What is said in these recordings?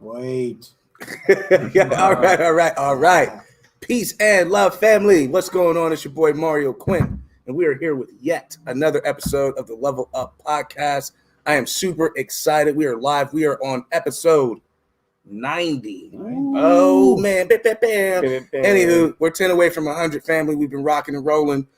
Wait. All right. Peace and love, family. What's going on? It's your boy Mario Quinn, and we are here with yet another episode of the Level Up Podcast. I am super excited. We are live. We are on episode 90. Ooh. Oh, man. Bam. Bam. Anywho, we're 10 away from 100, family. We've been rocking and rolling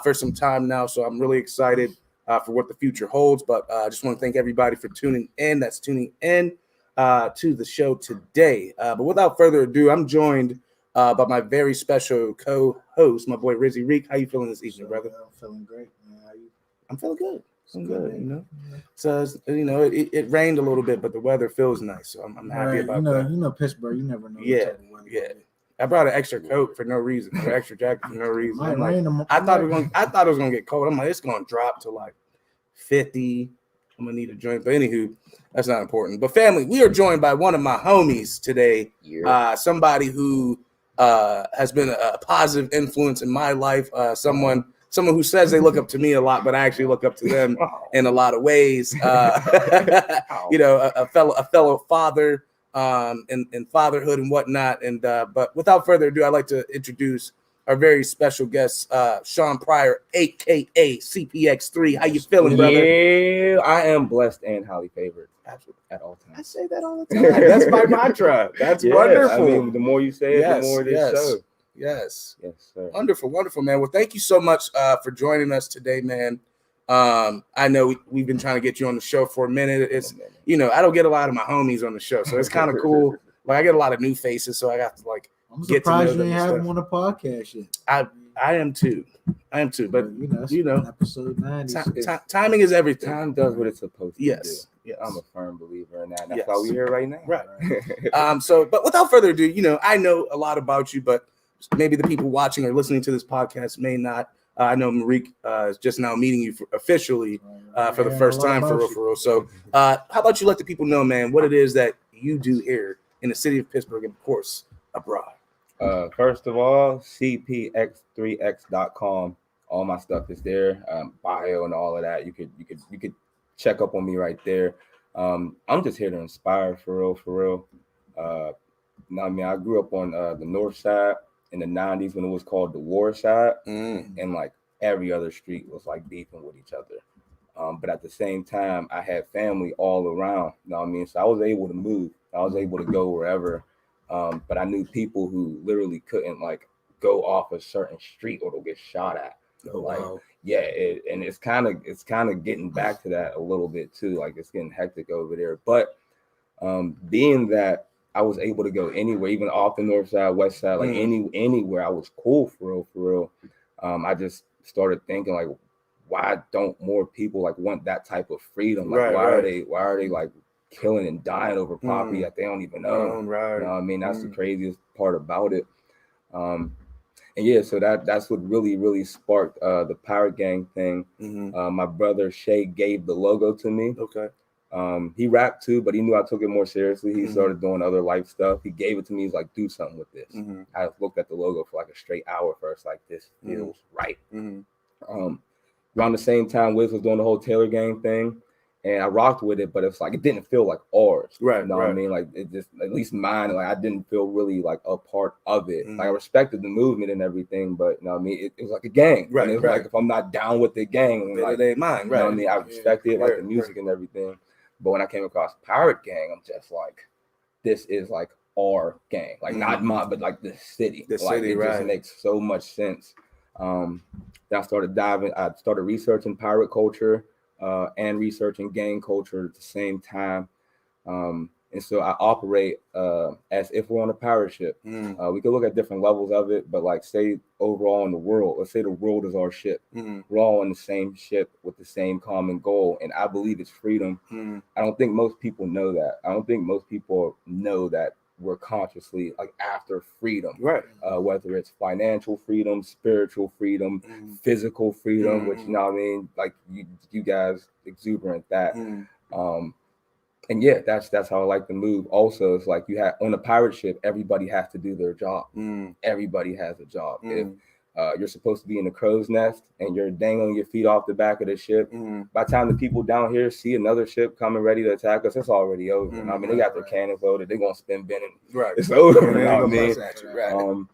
for some time now, so I'm really excited for what the future holds. But I just want to thank everybody for tuning in. That's tuning in to the show today. But without further ado, I'm joined by my very special co-host, my boy Rizzy Reek. How you feeling this evening, brother? I'm feeling great, man. How you? I'm feeling good. I'm good, you know. Yeah. So it rained a little bit, but the weather feels nice. So I'm happy about that. You know Pittsburgh. You never know. Yeah, what type of weather yeah. it is. I brought an extra coat for no reason, an extra jacket for no reason. Might I'm like, rain tomorrow. I thought it was gonna get cold. I'm like, it's gonna drop to like 50. I'm gonna need a joint, but anywho, that's not important. But family, we are joined by one of my homies today. Somebody who has been a positive influence in my life. Someone who says they look up to me a lot, but I actually look up to them in a lot of ways. You know, a fellow father, and fatherhood and whatnot. And but without further ado, I'd like to introduce our very special guest, Sean Pryor, aka CPX3. How you feeling, brother? Yeah, I am blessed and highly favored. Absolutely. At all times. I say that all the time. That's my mantra. That's wonderful. I mean, the more you say it, the more it is so. Yes, sir. Wonderful, man. Well, thank you so much for joining us today, man. I know we've been trying to get you on the show for a minute. It's I don't get a lot of my homies on the show, so it's kind of cool. Like I get a lot of new faces, so I got to like. I'm surprised you ain't have him on the podcast yet. I am too. But episode 90. Timing is everything. Time does what it's supposed to do. Yes. I'm a firm believer in that. That's why we're here right now. Right. But without further ado, I know a lot about you, but maybe the people watching or listening to this podcast may not. I know Marique is just now meeting you officially for the first time for real. So how about you let the people know, man, what it is that you do here in the city of Pittsburgh and, of course, abroad. First of all, CPX3x.com. All my stuff is there. Bio and all of that. You could check up on me right there. I'm just here to inspire for real. I grew up on the north side in the 90s when it was called the war side, and like every other street was like beefing with each other. But at the same time, I had family all around. You know what I mean? So I was able to move. I was able to go wherever. But I knew people who literally couldn't like go off a certain street or they'll get shot at. Oh, like, wow. Yeah, and it's kind of getting back to that a little bit too. Like it's getting hectic over there. But being that I was able to go anywhere, even off the north side, west side, like anywhere, I was cool for real. I just started thinking like, why don't more people like want that type of freedom? Like why are they like killing and dying over property that they don't even own? Right. You know what I mean? That's the craziest part about it. And yeah, so that's what really sparked the Pirate Gang thing. My brother Shay gave the logo to me. Okay. He rapped too, but he knew I took it more seriously. He started doing other life stuff. He gave it to me. He's like, do something with this. I looked at the logo for like a straight hour first, like this feels right. Around the same time, Wiz was doing the whole Taylor Gang thing, and I rocked with it, but it's like it didn't feel like ours. Right. You know what I mean? Like it just, at least mine, like I didn't feel really like a part of it. Like I respected the movement and everything, but you know what I mean? It was like a gang. Right. And it was like if I'm not down with the gang, like, it ain't mine. Right. You know what I mean? I respect it, like the music and everything. But when I came across Pirate Gang, I'm just like, this is like our gang. Like not mine, but like the city. The like, city, it just makes so much sense. Then I started researching pirate culture and researching gang culture at the same time. And so I operate as if we're on a pirate ship. We could look at different levels of it, but like say overall in the world, let's say the world is our ship. We're all on the same ship with the same common goal. And I believe it's freedom. I don't think most people know that. I don't think most people know that we're consciously like after freedom, right? Whether it's financial freedom, spiritual freedom, physical freedom, which you know what I mean, like you guys exuberant that. And yeah, that's how I like to move. Also, it's like you have on a pirate ship, everybody has to do their job. Everybody has a job. If you're supposed to be in the crow's nest and you're dangling your feet off the back of the ship. By the time the people down here see another ship coming ready to attack us, it's already over. I mean, they got their cannons loaded. They're going to spin bin and it's over. You know what I mean?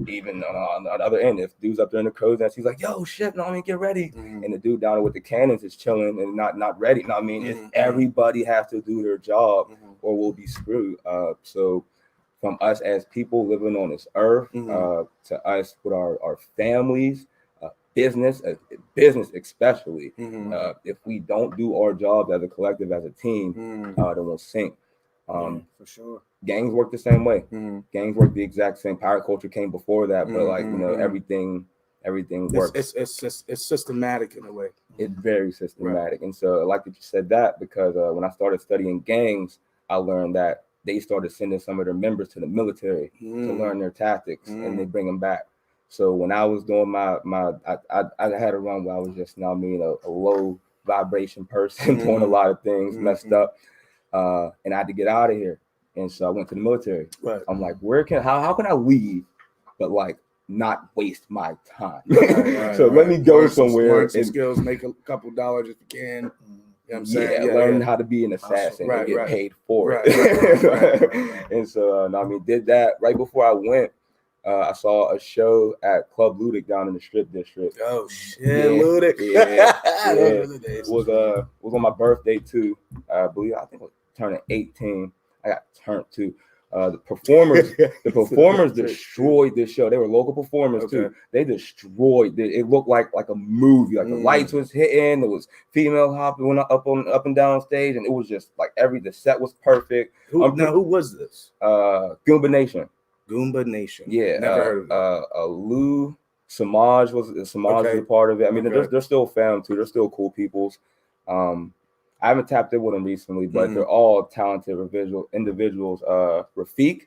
Even on the other end, if dude's up there in the crow's nest, he's like, yo, shit, no, I mean, get ready. And the dude down there with the cannons is chilling and not ready. You know what I mean? Everybody has to do their job or we'll be screwed. So from us as people living on this earth, to us with our families, business especially, if we don't do our job as a collective, as a team, then we'll sink. For sure. Gangs work the same way. Gangs work the exact same. Pirate culture came before that, but like, you know, everything works. It's systematic in a way. It's very systematic. And so I like that you said that, because when I started studying gangs, I learned that they started sending some of their members to the military to learn their tactics, and they bring them back. So when I was doing I had a run where I was just, you know what I mean, a low vibration person, doing a lot of things, messed up, and I had to get out of here. And so I went to the military. Right. I'm like, how can I leave, but like not waste my time? So let me go somewhere. Learn some skills, make a couple dollars if you can. You know what I'm saying? Learn how to be an assassin and get paid for it. And so, I mean, did that right before I went. I saw a show at Club Ludic down in the Strip District. Oh shit, Ludic! It was on my birthday too. I think I was turning 18. I got turned to. The performers destroyed this show. They were local performers too. They destroyed it. It looked like a movie. Like the lights was hitting. There was female hopping up and down stage, and it was just like the set was perfect. Who was this? Goomba Nation. Goomba Nation. Yeah, never heard of it. Lou Samaj was a part of it. I mean, they're still fam too. They're still cool peoples. I haven't tapped in with them recently, but they're all talented individuals. Rafiq,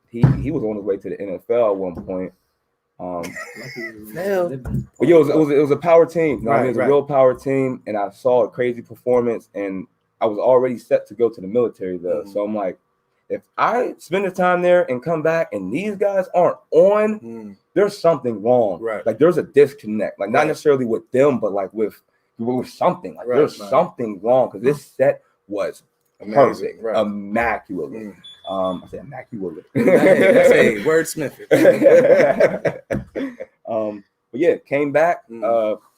he was on his way to the NFL at one point. But it was a power team. You know what I mean? It was a real power team, and I saw a crazy performance, and I was already set to go to the military though. So I'm like, if I spend the time there and come back and these guys aren't on, there's something wrong. Right. Like there's a disconnect. Like not necessarily with them, but like with something. Like there's something wrong, because this set was perfect, immaculate. I said immaculate. That's a wordsmith. But yeah, came back.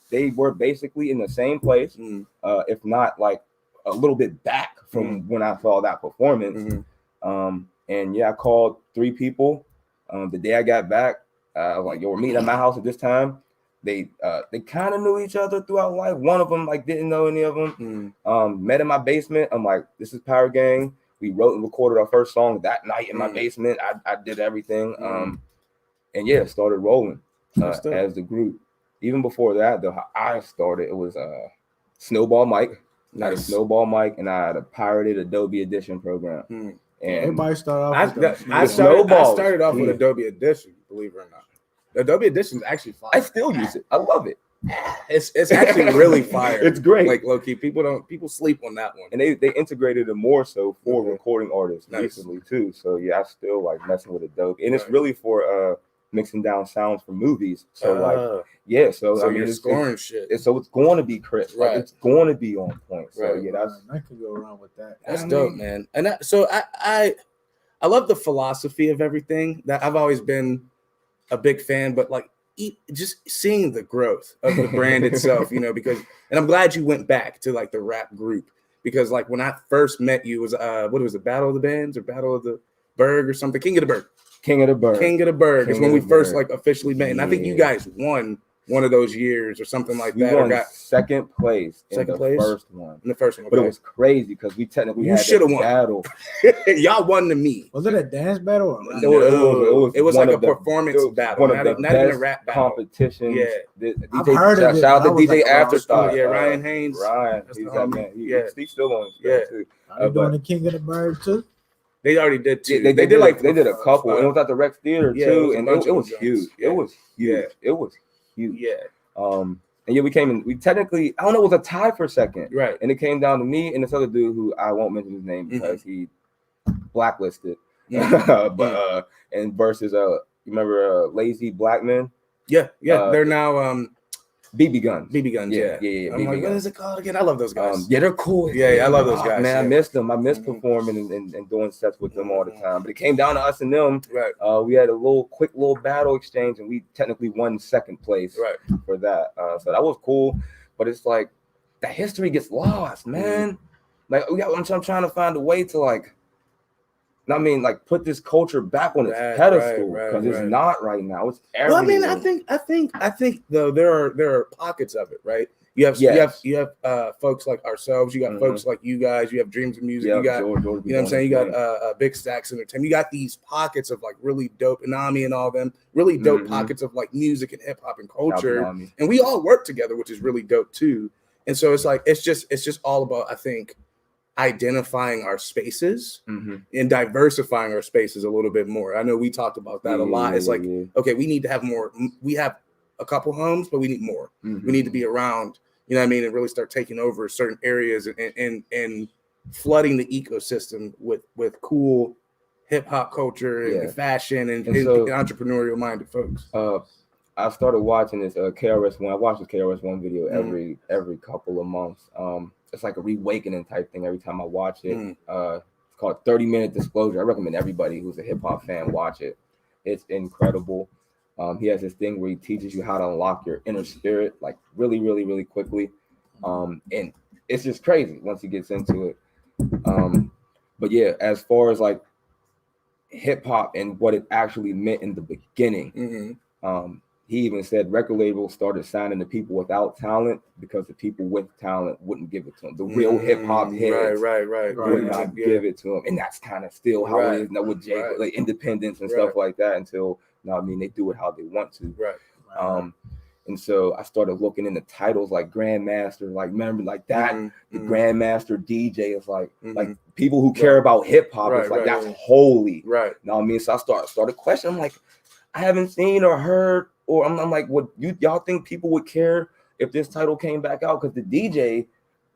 They were basically in the same place, if not like a little bit back from when I saw that performance. And yeah, I called 3 people. The day I got back, I was like, yo, we're meeting at my house at this time. They kind of knew each other throughout life. One of them like didn't know any of them. Met in my basement. I'm like, this is Power Gang. We wrote and recorded our first song that night in my basement. I did everything. And yeah, started rolling as the group. Even before that, though, how I started, it was Snowball Mike. I had a Snowball Mic, and I had a pirated Adobe Edition program. And everybody started off. I started off with Adobe Edition, believe it or not. The Adobe Edition is actually fire. I still use it. I love it. It's actually really fire. It's great. Like low key, people sleep on that one. And they integrated it more so for recording artists recently too. So yeah, I still like messing with Adobe, and it's really for mixing down sounds for movies. So so I mean, you're scoring shit. So it's going to be crisp. Like, it's going to be on point. So yeah, I could go around with that. That's dope, man. And I love the philosophy of everything. That I've always been a big fan, but like just seeing the growth of the brand itself, you know, because, and I'm glad you went back to like the rap group, because like when I first met you was what was it, Battle of the Bands or Battle of the Berg or something? King of the Berg is when we first like officially met, and I think you guys won one of those years or something like that. We got second place in the first one. But it was crazy because we technically had a battle. Y'all won to me. Was it a dance battle? It was like a performance battle. Not even a rap battle. Competition. Yeah. Shout out to DJ Afterthought. Yeah, Ryan Haynes. He's that man. He's still on. Too. Are you doing the King of the Bird too? They already did too. They did a couple. And it was at the Rex Theater too, and it was huge. It was huge. It was huge. Yeah. And yeah, we technically, I don't know, it was a tie for second. Right. And it came down to me and this other dude who I won't mention his name because he blacklisted. But and versus You remember Lazy Black Men? Yeah. They're now BB Guns. BB Guns. Yeah. I'm BB like, what Guns. is it called again? I love those guys. Yeah, they're cool. Yeah, I love those guys. Man, yeah. I miss them. I miss performing and doing sets with them all the time. But it came down to us and them. Right. We had a quick little battle exchange, and we technically won second place for that. So that was cool. But it's like that history gets lost, man. Like I'm trying to find a way to like put this culture back on its pedestal because it's not right now. It's everything. Well, I mean, I think though there are pockets of it, right? You have folks like ourselves. You got folks like you guys. You have Dreams of Music. You got George, you know what I'm saying. You got Big Stacks Entertainment. You got these pockets of like really dope Inami and all them really dope pockets of like music and hip hop and culture. And we all work together, which is really dope too. And so it's like it's just all about, I think, identifying our spaces and diversifying our spaces a little bit more. I know we talked about that a lot. It's like, okay, we need to have more. We have a couple homes, but we need more. We need to be around, you know what I mean, and really start taking over certain areas and flooding the ecosystem with cool hip hop culture and fashion and so, entrepreneurial minded folks. I started watching this KRS-One. I watch this KRS-One video every couple of months. It's like a reawakening type thing every time I watch it. It's called 30-Minute Disclosure. I recommend everybody who's a hip hop fan watch it. It's incredible. He has this thing where he teaches you how to unlock your inner spirit, like really, really, really quickly. And it's just crazy once he gets into it. But yeah, as far as like hip hop and what it actually meant in the beginning, he even said record labels started signing the people without talent because the people with talent wouldn't give it to them. The real hip hop heads would not give it to them, and that's kind of still how it is now with like independence and stuff like that. Until now, I mean, they do it how they want to. And so I started looking into titles like Grandmaster, like remember like that. The Grandmaster DJ is like people who care about hip hop. It's like that's holy. You know what I mean? So I started questioning. I'm like, I haven't seen or heard. Or I'm like, what y'all think people would care if this title came back out? Because the DJ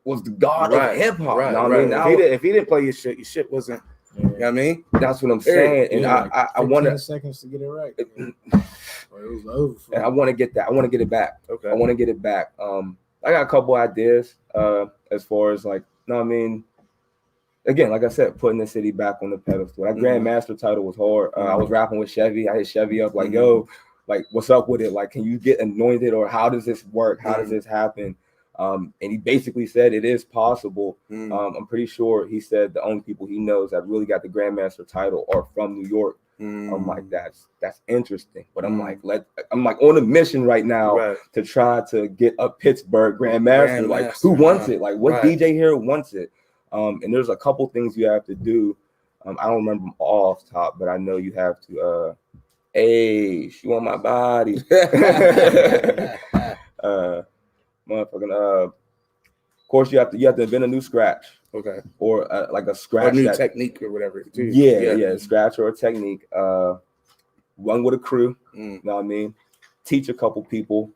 was the god of hip hop. You know what I mean? Now, if he didn't play your shit wasn't. You know what I mean? That's what I'm saying. And I want 10 seconds to get it right. It was over. And I want to get that. I want to get it back. Okay. I want to get it back. I got a couple ideas as far as like, you know what I mean? Again, like I said, putting the city back on the pedestal. That Grandmaster title was hard. I was rapping with Chevy. I hit Chevy up like, yo, like, what's up with it? Like, can you get anointed or how does this work? How does this happen? And he basically said it is possible. I'm pretty sure he said the only people he knows that really got the Grandmaster title are from New York. I'm like, that's interesting. But I'm like, I'm like on a mission right now to try to get a Pittsburgh Grandmaster. Like, who wants it? Like, what DJ here wants it? And there's a couple things you have to do. I don't remember them all off top, but I know you have to hey, she want my body. Of course you have to invent a new scratch. Okay. Or like a scratch. Or a new technique or whatever. Too. Yeah, scratch or a technique. Run with a crew. You know what I mean? Teach a couple people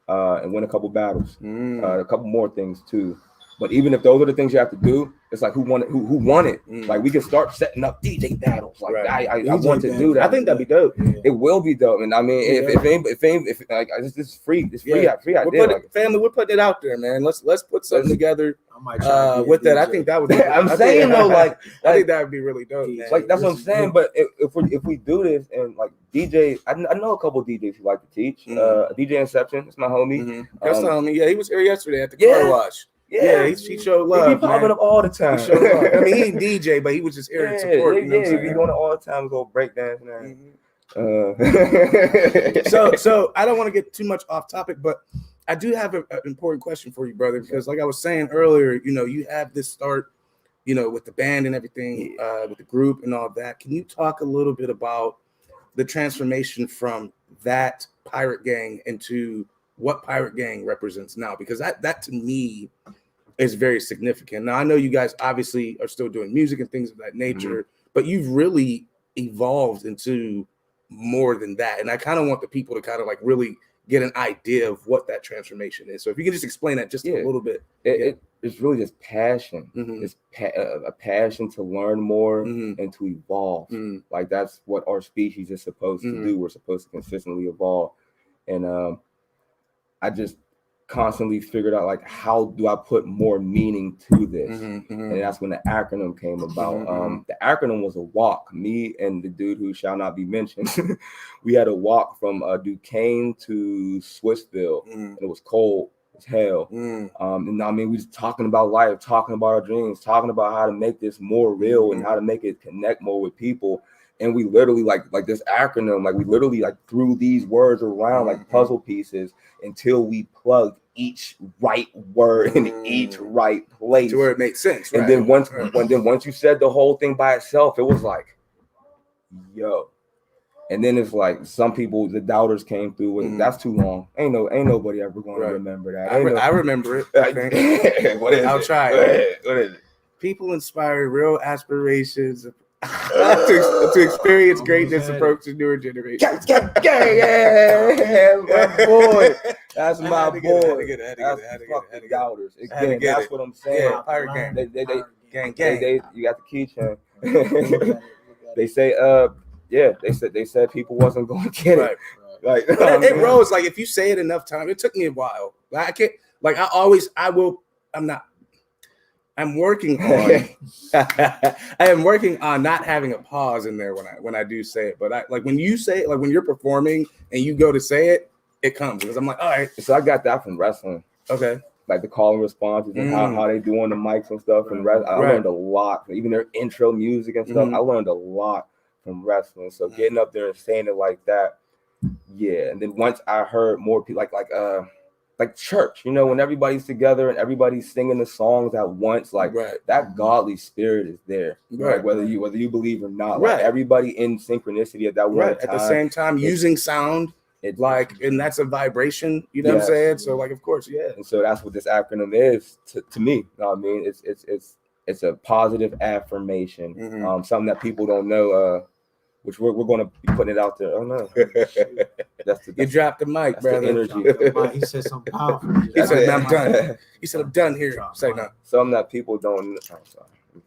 and win a couple battles. A couple more things too. But even if those are the things you have to do, it's like who won it? Like we can start setting up DJ battles. Like I want to do that. I think that'd be dope. It will be dope. And I mean, if like this is free, it's free. Family, we're putting it out there, man. Let's put something together. With that, I think that would. I'm saying though, like I think that would be really dope. Man. Like that's what I'm saying. But if we do this and like DJ, I know a couple of DJs who like to teach. DJ Inception, it's my homie. That's my homie. Yeah, he was here yesterday at the car wash. Yeah, he showed love. He be popping up all the time. He showed love. I mean, he ain't DJ, but he was just here to support. You know what I'm saying? He doing it all the time. Go breakdance, man. So I don't want to get too much off topic, but I do have an important question for you, brother, because like I was saying earlier, you know, you have this start, you know, with the band and everything, with the group and all that. Can you talk a little bit about the transformation from that pirate gang into what Pirate Gang represents now? Because that to me is very significant. Now I know you guys obviously are still doing music and things of that nature, but you've really evolved into more than that. And I kind of want the people to kind of like really get an idea of what that transformation is. So if you can just explain that just a little bit. it's really just passion. It's a passion to learn more and to evolve. Like that's what our species is supposed to do. We're supposed to consistently evolve. And I just constantly figured out like, how do I put more meaning to this? And that's when the acronym came about. The acronym was a walk. Me and the dude who shall not be mentioned, we had a walk from Duquesne to Swissville, and it was cold as hell. And I mean, we was talking about life, talking about our dreams, talking about how to make this more real and how to make it connect more with people. And we literally like this acronym, like we literally like threw these words around like puzzle pieces until we plugged each right word in each right place to where it makes sense. And then once you said the whole thing by itself, it was like, yo. And then it's like some people, the doubters came through with that's too long. Ain't nobody ever going to remember that. I remember it. I think. What is I'll it? try it. What is it? People inspire real aspirations to experience greatness, approach to newer generations. Yeah, my boy. That's my boy. That's fucking doubters. Again, that's what I'm saying. Pirate gang. They you got the keychain. They say, they said people wasn't going to get it. Like it rose. Like if you say it enough times, it took me a while. I can't. Like I'm working on. I am working on not having a pause in there when I do say it. But I like when you say it, like when you're performing and you go to say it, it comes because I'm like, all right. So I got that from wrestling. Okay. Like the call and responses and how they do on the mics and stuff. And I learned a lot. Even their intro music and stuff. I learned a lot from wrestling. So getting up there and saying it like that, yeah. And then once I heard more people like church, when everybody's together and everybody's singing the songs at once, like that godly spirit is there. Like whether you believe or not, like everybody in synchronicity at that one time. At the same time, using sound, and that's a vibration. You know what I'm saying? So like, of course, yeah. And so that's what this acronym is to me. You know what I mean? It's a positive affirmation. Something that people don't know. Which we're going to be putting it out there. Oh no, you dropped the mic, brother. He said something powerful. He said, "I'm done." He said, "I'm done here." Say no. Something that people don't. I'm sorry. You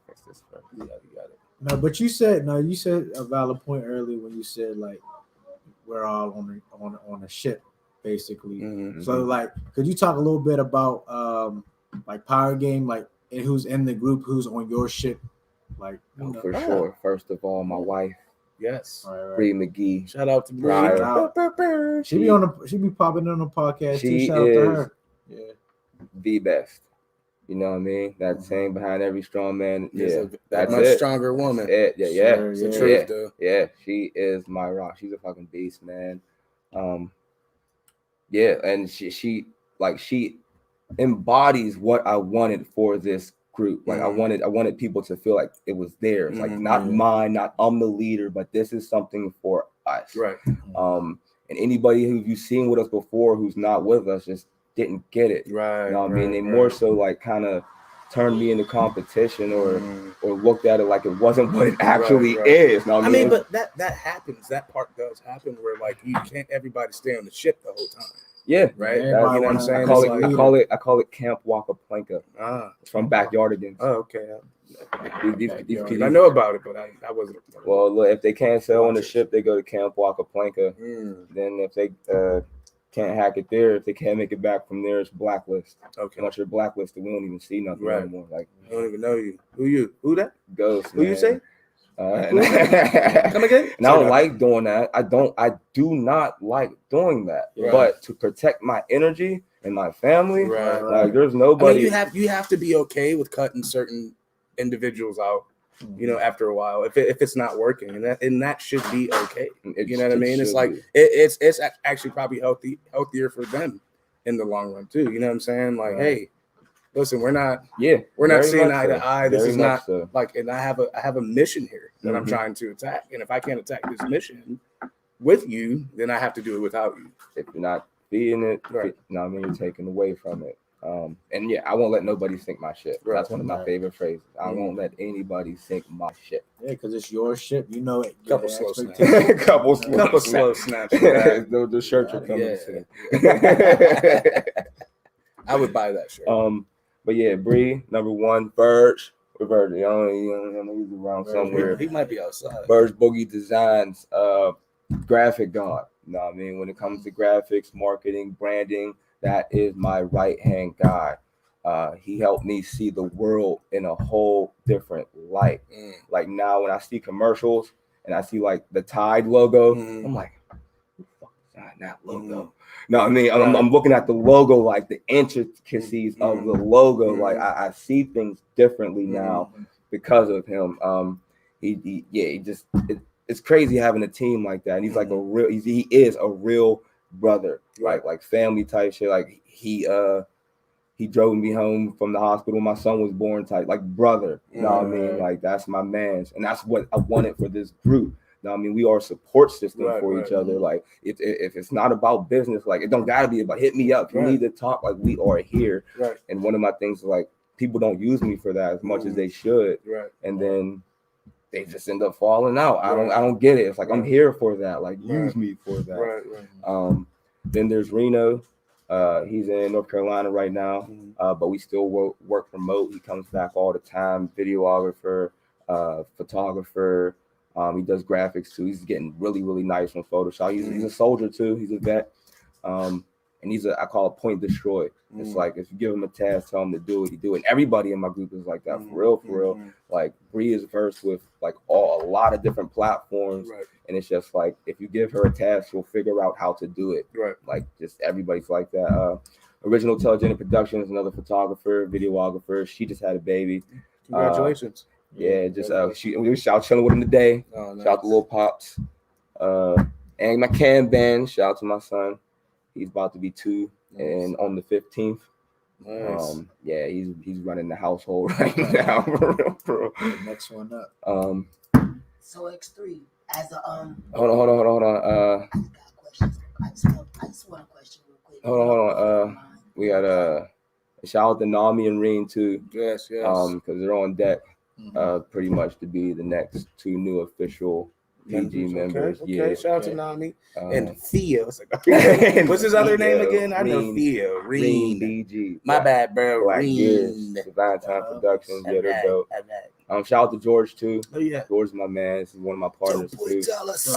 got it. No, but you said a valid point earlier when you said like we're all on a ship basically. So like, could you talk a little bit about like Power Game, like and who's in the group, who's on your ship, like for sure. First of all, my wife. Yes, Bree McGee. Shout out to Bree. She be popping on the podcast she too. Shout out to her. Yeah, the best. You know what I mean? That saying behind every strong man. That's much stronger woman. It's the truth, though. Yeah, she is my rock. She's a fucking beast, man. And she embodies what I wanted for this group. Like I wanted people to feel like it was theirs, like not mine, not I'm the leader, but this is something for us. Right. And anybody who you've seen with us before who's not with us just didn't get it. Right. You know what I mean? They more so like kind of turned me into competition or looked at it like it wasn't what it actually is. You know what I mean? But that happens. That part does happen where like you can't everybody stay on the ship the whole time. Yeah, right. You know what I'm saying? I call it Camp Waka Planka. It's from Backyardigans. Oh, okay. These I know about it, but I wasn't. Well, look, if they can't sail on the ship, they go to Camp Waka Planka. Then if they can't hack it there, if they can't make it back from there, it's blacklist. Okay. Once you're blacklisted, we don't even see nothing anymore. Like I don't even know you. Who that? Ghost. Who you say? Come again? And I don't like doing that. I do not like doing that. Right. But to protect my energy and my family, right. There's nobody. I mean, you have to be okay with cutting certain individials out. After a while, if it's not working, and that should be okay. You know what I mean? It's like it's actually probably healthier for them in the long run too. You know what I'm saying? Like, hey, listen, we're not seeing eye to eye. This is not like, and I have a mission here that I'm trying to attack. And if I can't attack this mission with you, then I have to do it without you. If you're not feeding it, you're taking away from it. And I won't let nobody sink my ship. Right. That's one of my favorite phrases. I won't let anybody sink my ship. Yeah, because it's your ship. You know it. Couple slow snaps. Couple slow snaps. The shirts are coming soon. I would buy that shirt. But yeah, Bree, number one, Verge. Where Verge? He's around somewhere. He might be outside. Verge Boogie Designs, graphic god. You know what I mean? When it comes to graphics, marketing, branding, that is my right-hand guy. He helped me see the world in a whole different light. Like now when I see commercials and I see like the Tide logo, I'm like, who the fuck designed that logo? No, I mean, I'm looking at the logo, like the intricacies of the logo. Like I see things differently now because of him. It's crazy having a team like that. And he's like he is a real brother, like family type shit. Like he drove me home from the hospital. My son was born type, like brother. You know what I mean? Like that's my man's, and that's what I wanted for this group. You know what I mean? We are a support system for each other. Like if it's not about business, like it don't gotta be about hit me up. You need to talk. Like we are here. And one of my things is like people don't use me for that as much as they should. And then they just end up falling out. I don't get it. It's like I'm here for that. Like use me for that. Then there's Reno. He's in North Carolina right now, but we still work remote. He comes back all the time. Videographer, photographer. He does graphics too. He's getting really, really nice on Photoshop. He's a soldier too. He's a vet. And I call it point destroy. It's like if you give him a task, tell him to do it, he do it. And everybody in my group is like that, for real. Like Bree is versed with like a lot of different platforms, and it's just like if you give her a task, she'll figure out how to do it. Like just everybody's like that. Original Telegenic Productions, another photographer, videographer. She just had a baby. Congratulations. Yeah, just we was out chilling with him today. Shout out to Lil Pops. And my Cam band. Shout out to my son. He's about to be 2, and on the 15th. Yeah, he's running the household right now, bro. The next one up. So X3 as a Hold on. I just want a question real quick. Hold on. We got shout out to Nami and Reen too. Yes. Because they're on deck, pretty much to be the next 2 new official PG members. Okay. Yeah. Shout out to Nami and Theo. What's his other name again? I know Theo. Reen DG. My bad, bro. Reen. Divine Time Productions. Yeah, they're dope. Shout out to George too. Oh yeah. George is my man. He's one of my partners too. Tell us,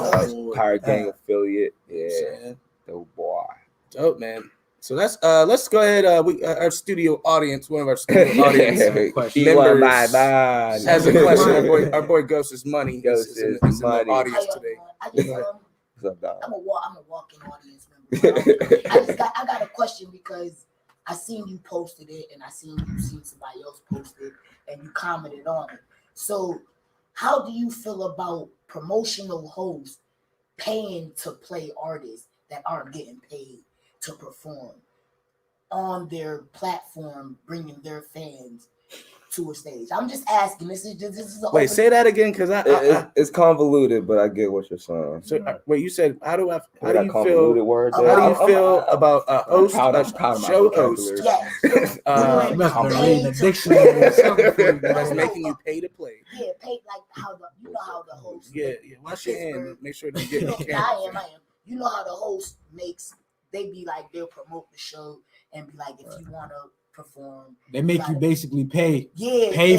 Pirate Gang affiliate. Yeah. Dope boy. Dope, man. So let's go ahead. Our studio audience, one of our studio audience members has a question. Our boy Ghost is money. Ghost is in the money. audience today. I'm a walking audience member. I got a question because I seen you posted it and I seen somebody else post it and you commented on it. So how do you feel about promotional hosts paying to play artists that aren't getting paid to perform on their platform, bringing their fans to a stage? I'm just asking. This is wait. Say that again, because it's convoluted, but I get what you're saying. So wait, you said how do you feel about a host, show host? Yes. That's making you pay to play. Yeah, pay like how the host. Yeah. Wash your hand. Make sure to get. I am. You know how the host makes. They be like they'll promote the show and be like if you want to perform. They make you basically pay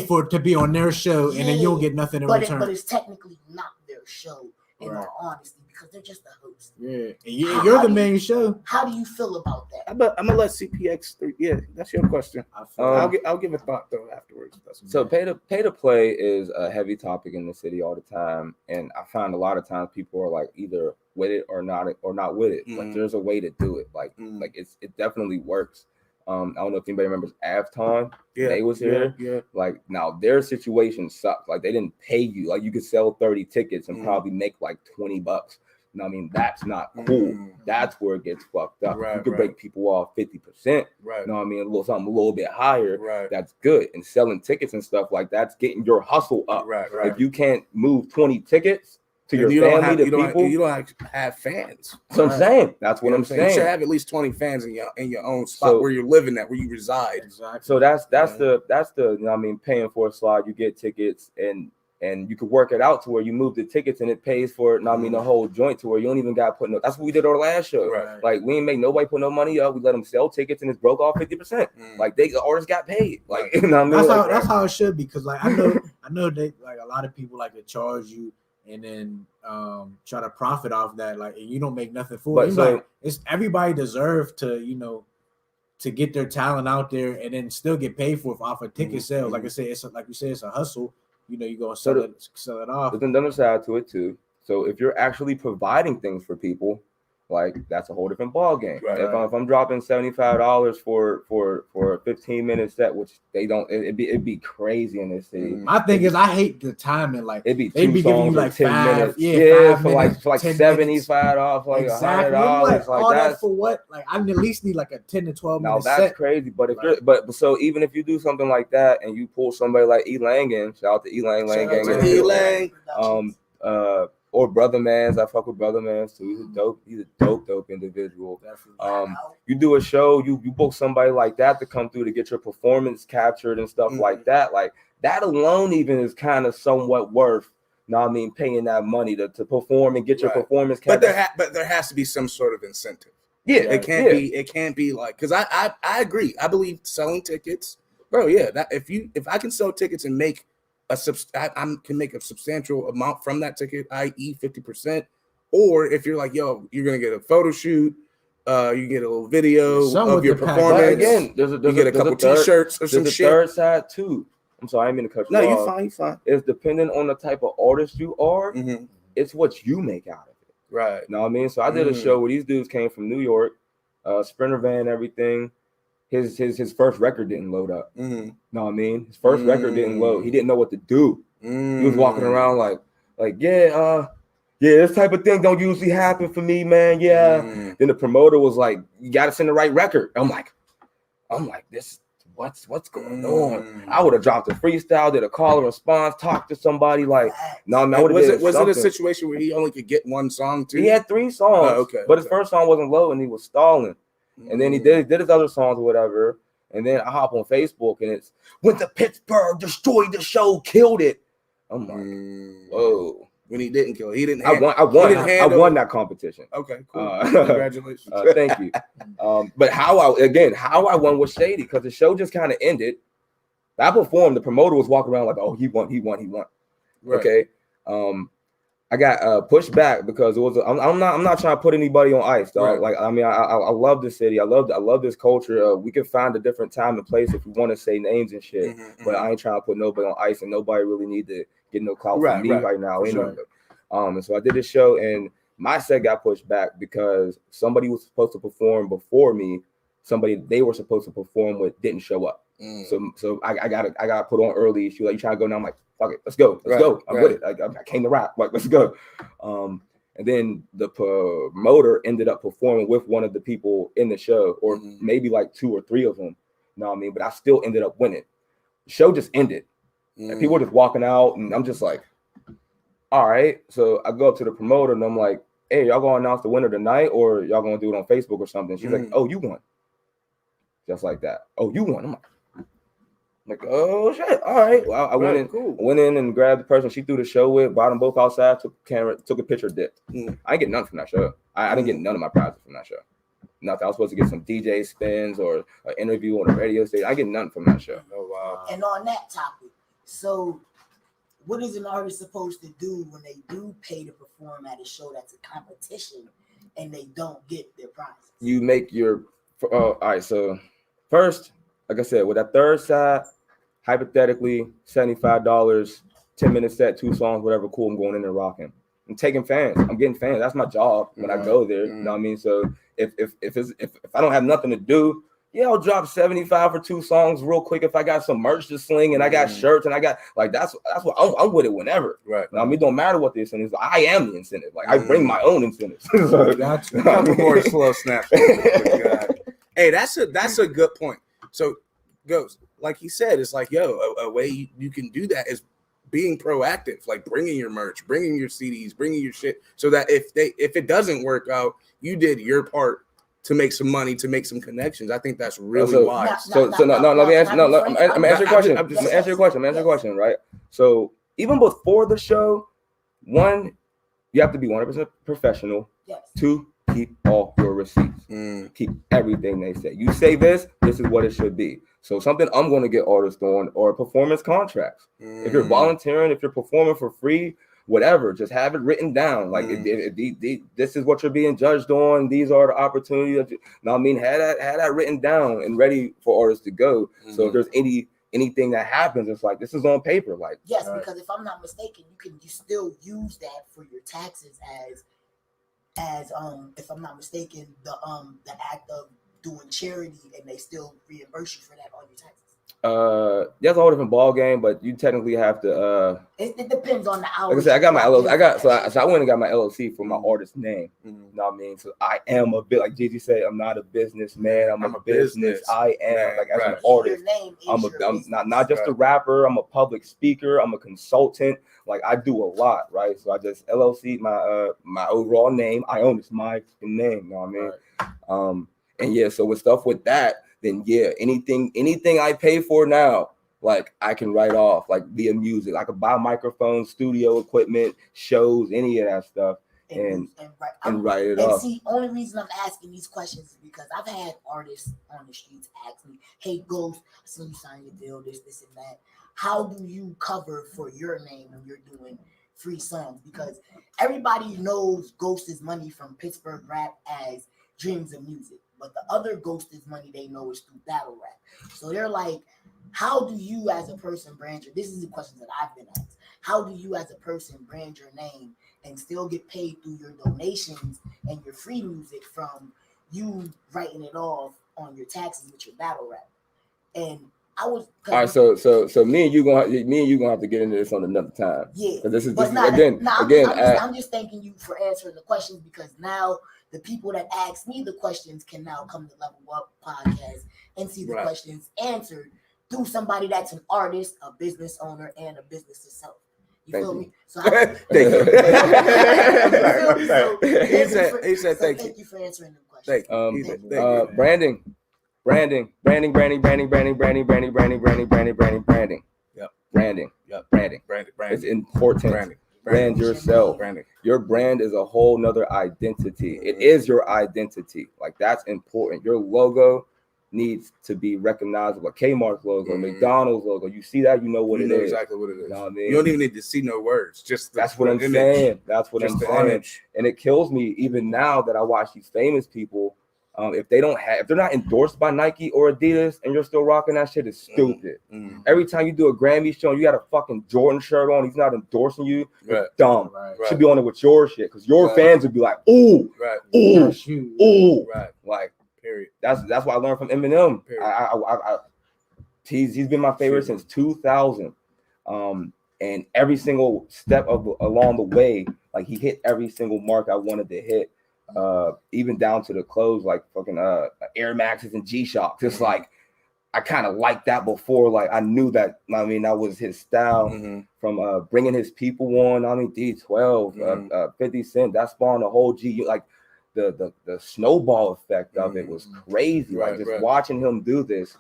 for to be on their show, and then you don't get nothing in return. But it's technically not their show, in all honesty, because they're just the host. Yeah, you're the main show. How do you feel about that? I'm gonna let CPX3. Yeah, that's your question. I'll give a thought though afterwards. So pay to play is a heavy topic in the city all the time, and I find a lot of times people are like either with it or not with it. Like there's a way to do it. Like it definitely works. I don't know if anybody remembers Avton. They was here. Yeah. Like now their situation sucks. Like they didn't pay you. Like you could sell 30 tickets and probably make like $20. You know what I mean? That's not cool. That's where it gets fucked up. You could break people off 50%. Right. You know what I mean? Something a little bit higher. Right. That's good. And selling tickets and stuff like that's getting your hustle up. Right. If you can't move 20 tickets to your family, to people, you don't have fans. So I'm saying that's what I'm saying. You should have at least 20 fans in your own spot where you're living at, where you reside. Exactly. So that's the you know what I mean, paying for a slot, you get tickets, and And you could work it out to where you move the tickets and it pays for it. I mean, the whole joint to where you don't even got to put no. That's what we did our last show. Right. Like we ain't make nobody put no money up. We let them sell tickets and it's broke off 50%. Like the artists got paid. Like you know what I mean? That's how it should be. Because like I know they like a lot of people like to charge you and then try to profit off that. Like and you don't make nothing for it. So, like it's everybody deserve to to get their talent out there and then still get paid for it off of ticket sales. Like I said, it's like you said, it's a hustle. You go sell it off. There's another side to it too. So if you're actually providing things for people, like that's a whole different ball game. Right, if I'm dropping $75 for a 15-minute set, which they don't, it'd be crazy in this city. My thing is, I hate the timing. Like it'd be they'd be giving you like 10 5 minutes. Yeah, 5 for minutes, like $75, like exactly. $100. Like all that for what? Like I at least need like a 10 to 12 minute set. Now that's crazy. But if you're so even if you do something like that and you pull somebody like E-Lang in, shout out to E-Lang, or Brother Mans. I fuck with Brother Mans too. He's a dope individual. You do a show, you book somebody like that to come through to get your performance captured and stuff like that. Like that alone even is kind of somewhat worth, paying that money to perform and get your performance captured. But there has to be some sort of incentive. Yeah, it can't be like, because I agree. I believe selling tickets, bro. Yeah, that if I can sell tickets and make I can make a substantial amount from that ticket, i.e. 50%. Or if you're like, yo, you're gonna get a photo shoot, you get a little video of your performance. But again, you get a couple t-shirts or some shit. Third side too. I'm sorry, I didn't mean to cut you off. No, you're fine. It's depending on the type of artist you are. It's what you make out of it. Right. You know what I mean? So I did a show where these dudes came from New York, Sprinter van, everything. His first record didn't load up. Know what I mean? His first record didn't load. He didn't know what to do. He was walking around like this type of thing don't usually happen for me, man. Then the promoter was like, you gotta send the right record. I'm like, this what's going on? I would have dropped a freestyle, did a call and response, talked to somebody like, no, was it a situation where he only could get one song too? He had 3 songs, but his first song wasn't loading, he was stalling. And then he did his other songs or whatever. And then I hop on Facebook and it's went to Pittsburgh, destroyed the show, killed it. I'm like, whoa. When he didn't kill it, he didn't. I won that competition. Okay, cool. Congratulations. Thank you. But how I won was shady because the show just kind of ended. I performed. The promoter was walking around like, oh, he won. Right. Okay. I got pushed back because it was. I'm not trying to put anybody on ice, dog. Right. Like I mean, I love this city. I love this culture. We can find a different time and place if we want to say names and shit. But I ain't trying to put nobody on ice, and nobody really need to get no clout from me right now. Anyway. And so I did this show, and my set got pushed back because somebody was supposed to perform before me. Somebody they were supposed to perform with didn't show up. So I got put on early. She was like, you trying to go now? I'm like, fuck it, let's go. I'm with it. I came to rap. Like, let's go. And then the promoter ended up performing with one of the people in the show, or maybe like 2 or 3 of them. You know what I mean? But I still ended up winning. The show just ended. And people were just walking out, and I'm just like, all right. So I go up to the promoter, and I'm like, hey, y'all gonna announce the winner tonight, or y'all gonna do it on Facebook or something? She's like, oh, you won. Just like that. Oh, you won. I'm like, oh shit. All right. Well, I went in and grabbed the person she threw the show with, brought them both outside, took a camera, took a picture, dipped. I didn't get nothing from that show. I didn't get none of my prizes from that show. Nothing. I was supposed to get some DJ spins or an interview on a radio station. I get nothing from that show. Oh wow. And on that topic, so what is an artist supposed to do when they do pay to perform at a show that's a competition and they don't get their prizes? You make your all right. So first, like I said, with that third side, hypothetically, $75, 10-minute set, 2 songs, whatever. Cool. I'm going in there rocking. I'm taking fans. I'm getting fans. That's my job when I go there. You know what I mean? So if I don't have nothing to do, yeah, I'll drop 75 for 2 songs real quick. If I got some merch to sling and I got shirts and I got like that's what I'm with it whenever. Right. I mean, it don't matter what the incentive is. I am the incentive. Like I bring my own incentives. So, that's more slow snap. Hey, that's a good point. So goes like he said, it's like a way you can do that is being proactive, like bringing your merch, bringing your CDs, bringing your shit, so that if it doesn't work out, you did your part to make some money, to make some connections. I think that's really wise. Let me answer your question. I'm answering your question, right? So even before the show, one, you have to be 100% professional. Yes. Two, keep all your receipts. Keep everything they say. You say this is what it should be. So something I'm going to get artists on, or performance contracts. If you're volunteering, if you're performing for free, whatever, just have it written down. Like this is what you're being judged on. These are the opportunities. Now, I mean, had that written down and ready for artists to go. So if there's anything that happens, it's like this is on paper. Like yes, because if I'm not mistaken, you still use that for your taxes as if I'm not mistaken, the act of doing charity, and they still reimburse you for that on your taxes. That's a whole different ball game, but you technically have to. It depends on the hours. Like I said, I got my LLC. So I went and got my LLC for my artist name. You know what I mean? So I am a bit like Gigi said. I'm not a businessman. I'm a business. I am like as an artist. I'm not just a rapper. I'm a public speaker. I'm a consultant. Like I do a lot, right? So I just LLC my overall name. I own it's my name. You know what I mean? And yeah, so with stuff with that, then yeah, anything I pay for now, like I can write off, like via music. I could buy microphones, studio equipment, shows, any of that stuff, and write it off. See, only reason I'm asking these questions is because I've had artists on the streets ask me, "Hey, Ghost, I seen you sign your deal, this, and that. How do you cover for your name when you're doing free songs?" Because everybody knows Ghost's money from Pittsburgh rap as Dreams of Music. But the other Ghost's money they know is through battle rap. So they're like, how do you as a person brand your, this is the questions that I've been asked. How do you as a person brand your name and still get paid through your donations and your free music from you writing it off on your taxes with your battle rap? And I was all right. So me and you gonna have to get into this on another time. Yeah. This is again. I'm just thanking you for answering the questions, because now the people that ask me the questions can now come to Level Up Podcast and see the questions answered through somebody that's an artist, a business owner, and a business itself. You feel me? So thank you. He said thank you. Thank you for answering the question. Branding. Yep. Branding. It's important. Brand yourself. Your brand is a whole nother identity. It is your identity. Like that's important. Your logo needs to be recognizable. Kmart's logo, McDonald's logo. You see that, you know what it is. Exactly what it is. You know what I mean? You don't even need to see no words. Just that's what I'm saying. That's what I'm saying. And it kills me even now that I watch these famous people. If they're not endorsed by Nike or Adidas and you're still rocking that shit, is stupid. Every time you do a Grammy show and you got a fucking Jordan shirt on, he's not endorsing you. It's dumb. Should be on it with your shit, because your fans would be like, ooh, ooh. Like, period. That's what I learned from Eminem. He's been my favorite since 2000. And every single step along the way, like he hit every single mark I wanted to hit. Even down to the clothes, like fucking Air Maxes and G-Shocks. It's like I kind of liked that before. Like I knew that. I mean, that was his style from bringing his people on. I mean, D12, 50 Cent. That spawned a whole G. Like the snowball effect of it was crazy. Like just watching him do this.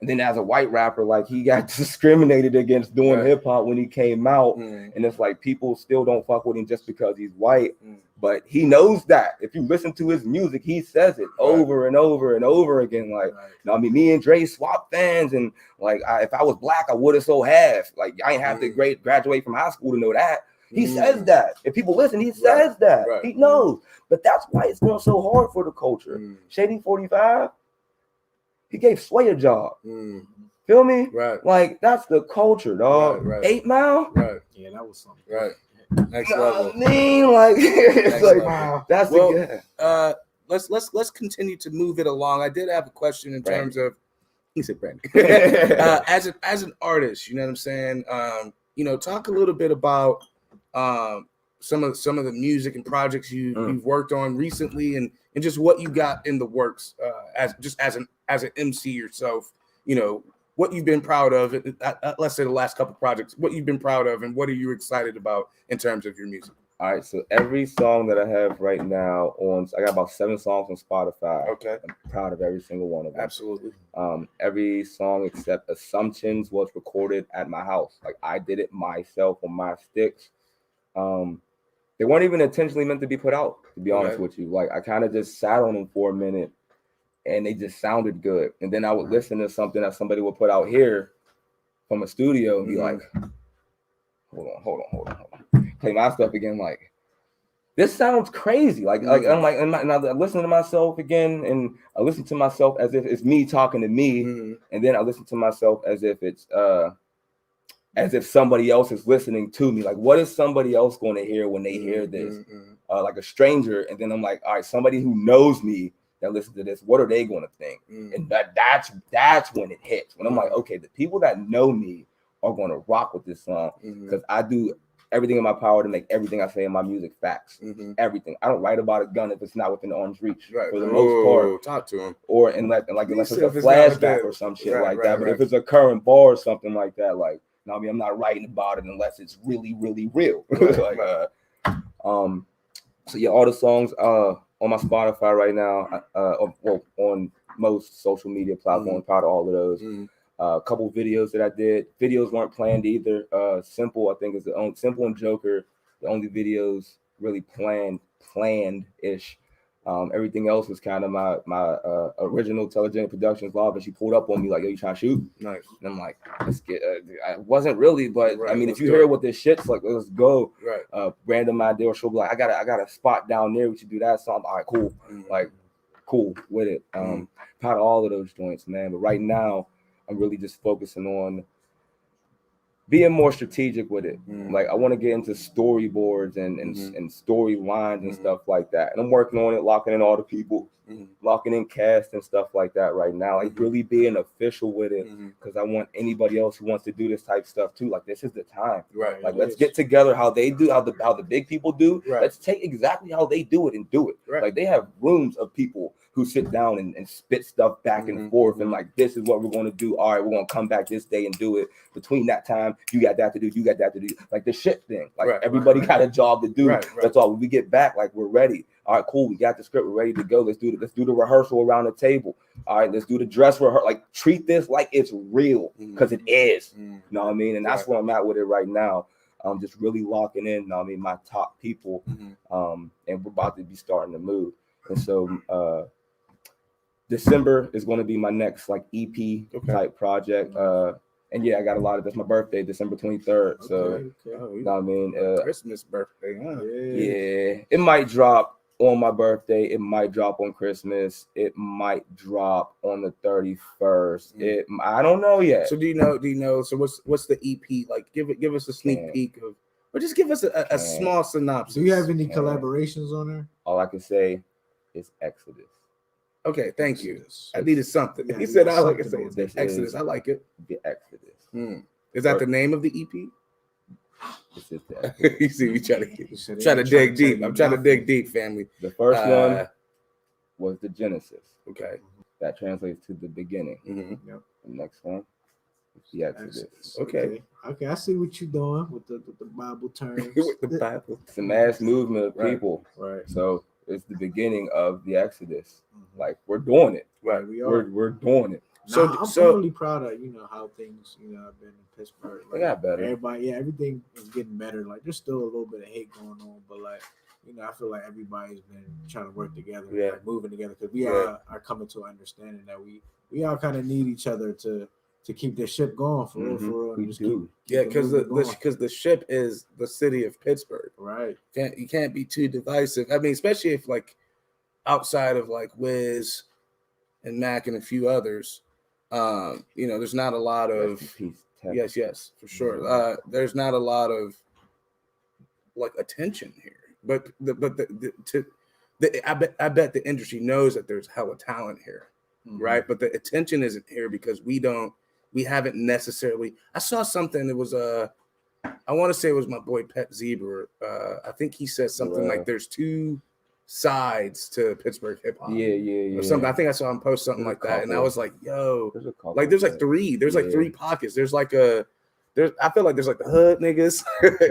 And then as a white rapper, like he got discriminated against doing hip hop when he came out, and it's like people still don't fuck with him just because he's white. But he knows that. If you listen to his music, he says it over and over and over again. Like, you know, I mean, me and Dre swap fans, and like, if I was black, I would have so have. Like, I ain't have to graduate from high school to know that. He says that. If people listen, he says that. He knows. But that's why it's going so hard for the culture. Shady 45. He gave Sway a job. Feel me? Like that's the culture, dog. 8 Mile. Yeah, that was something. Next level. I mean, like, it's like wow. That's let's continue to move it along. I did have a question in terms of. He said, Brandon. As an artist, you know what I'm saying? You know, talk a little bit about some of the music and projects you've worked on recently, and just what you got in the works as an MC yourself. You know, what you've been proud of. Let's say the last couple projects. What you've been proud of, and what are you excited about in terms of your music? All right, so every song that I have right now I got about 7 songs on Spotify. Okay. I'm proud of every single one of them. Absolutely. Every song except Assumptions was recorded at my house. Like I did it myself on my sticks. They weren't even intentionally meant to be put out, to be honest with you. Like I kind of just sat on them for a minute and they just sounded good. And then I would listen to something that somebody would put out here from a studio and be like, hold on. Play my stuff again, like, this sounds crazy. Like I'm like, and I listen to myself again, and I listen to myself as if it's me talking to me, and then I listen to myself as if it's as if somebody else is listening to me. Like, what is somebody else going to hear when they hear this? Like a stranger, and then I'm like, all right, somebody who knows me that listens to this, what are they going to think? And that's when it hits. When I'm like, okay, the people that know me are going to rock with this song because I do everything in my power to make everything I say in my music facts. Everything. I don't write about a gun if it's not within arm's reach. For the most part. Talk to him. Or unless it's a flashback or some shit like that. But if it's a current bar or something like that, like, I mean, I'm not writing about it unless it's really, really real. So yeah, all the songs on my Spotify right now, on most social media platforms, proud of all of those. A couple videos that I did. Videos weren't planned either. Simple, I think, is Simple and Joker, the only videos really planned-ish. Everything else was kind of my original Telegenic Productions love, and she pulled up on me like, "Yo, you trying to shoot?" Nice. And I'm like, "Let's get." I wasn't really, but I mean, if you hear what this shit's like, let's go. Random idea, or she'll be like, "I got a spot down there. We should do that." So I'm all right, cool. Like, cool with it. Proud of all of those joints, man. But right now, I'm really just focusing on being more strategic with it. Like I want to get into storyboards and storylines and stuff like that. And I'm working on it, locking in all the people, locking in cast and stuff like that right now. Like really being official with it because I want anybody else who wants to do this type stuff too. Like this is the time. Like let's get together how they do, how the big people do. Let's take exactly how they do it and do it. Like they have rooms of people who sit down and spit stuff back and forth and like, this is what we're going to do. All right, we're going to come back this day and do it. Between that time, you got that to do. You got that to do. Like the shit thing. Like everybody got a job to do. That's all. When we get back, like we're ready. All right, cool. We got the script. We're ready to go. Let's do the rehearsal around the table. All right, let's do the dress rehearsal. Like treat this like it's real because it is. You know what I mean? And that's where I'm at with it right now. I'm just really locking in. My top people. And we're about to be starting to move. And so December is going to be my next like EP type project. And yeah, I got a lot of that's my birthday, December 23rd. So you know what I mean? Christmas birthday, huh? Yeah. It might drop on my birthday, it might drop on Christmas, it might drop on the 31st. I don't know yet. So do you know? So what's the EP like? Give us a sneak peek of, or just give us a small synopsis. Do you have any collaborations on there? All I can say is Exodus. Okay, thank you. I needed something. He said I like it. It's Exodus. I like it. The Exodus. Is that the name of the EP? This is the Exodus. You see, we trying to dig deep. I'm trying to dig deep, family. The first one was the Genesis. Okay. That translates to the beginning. Yep. The next one is the Exodus. Okay. Okay, I see what you're doing with the Bible terms. With the Bible. It's a mass movement of people. Right. So it's the beginning of the Exodus. Like we're doing it. Right. We're doing it. I'm really proud of how things have been in Pittsburgh. Like, they got better. Everybody, everything is getting better. Like there's still a little bit of hate going on, but like I feel like everybody's been trying to work together, like moving together because we are coming to an understanding that we all kind of need each other to keep this ship going for real. We do. Because the ship is the city of Pittsburgh. Right. You can't be too divisive. I mean, especially if like outside of like Wiz and Mac and a few others, there's not a lot of yes, for sure. There's not a lot of like attention here, but I bet the industry knows that there's hella talent here, right? But the attention isn't here because we haven't necessarily. I saw something that was I want to say it was my boy Pet Zebra. I think he said something like there's two sides to Pittsburgh hip hop. Yeah. Or something. I think I saw him post something like that, and I was like, "Yo, there's like three. There's like three pockets. There's like a I feel like there's like the hood niggas,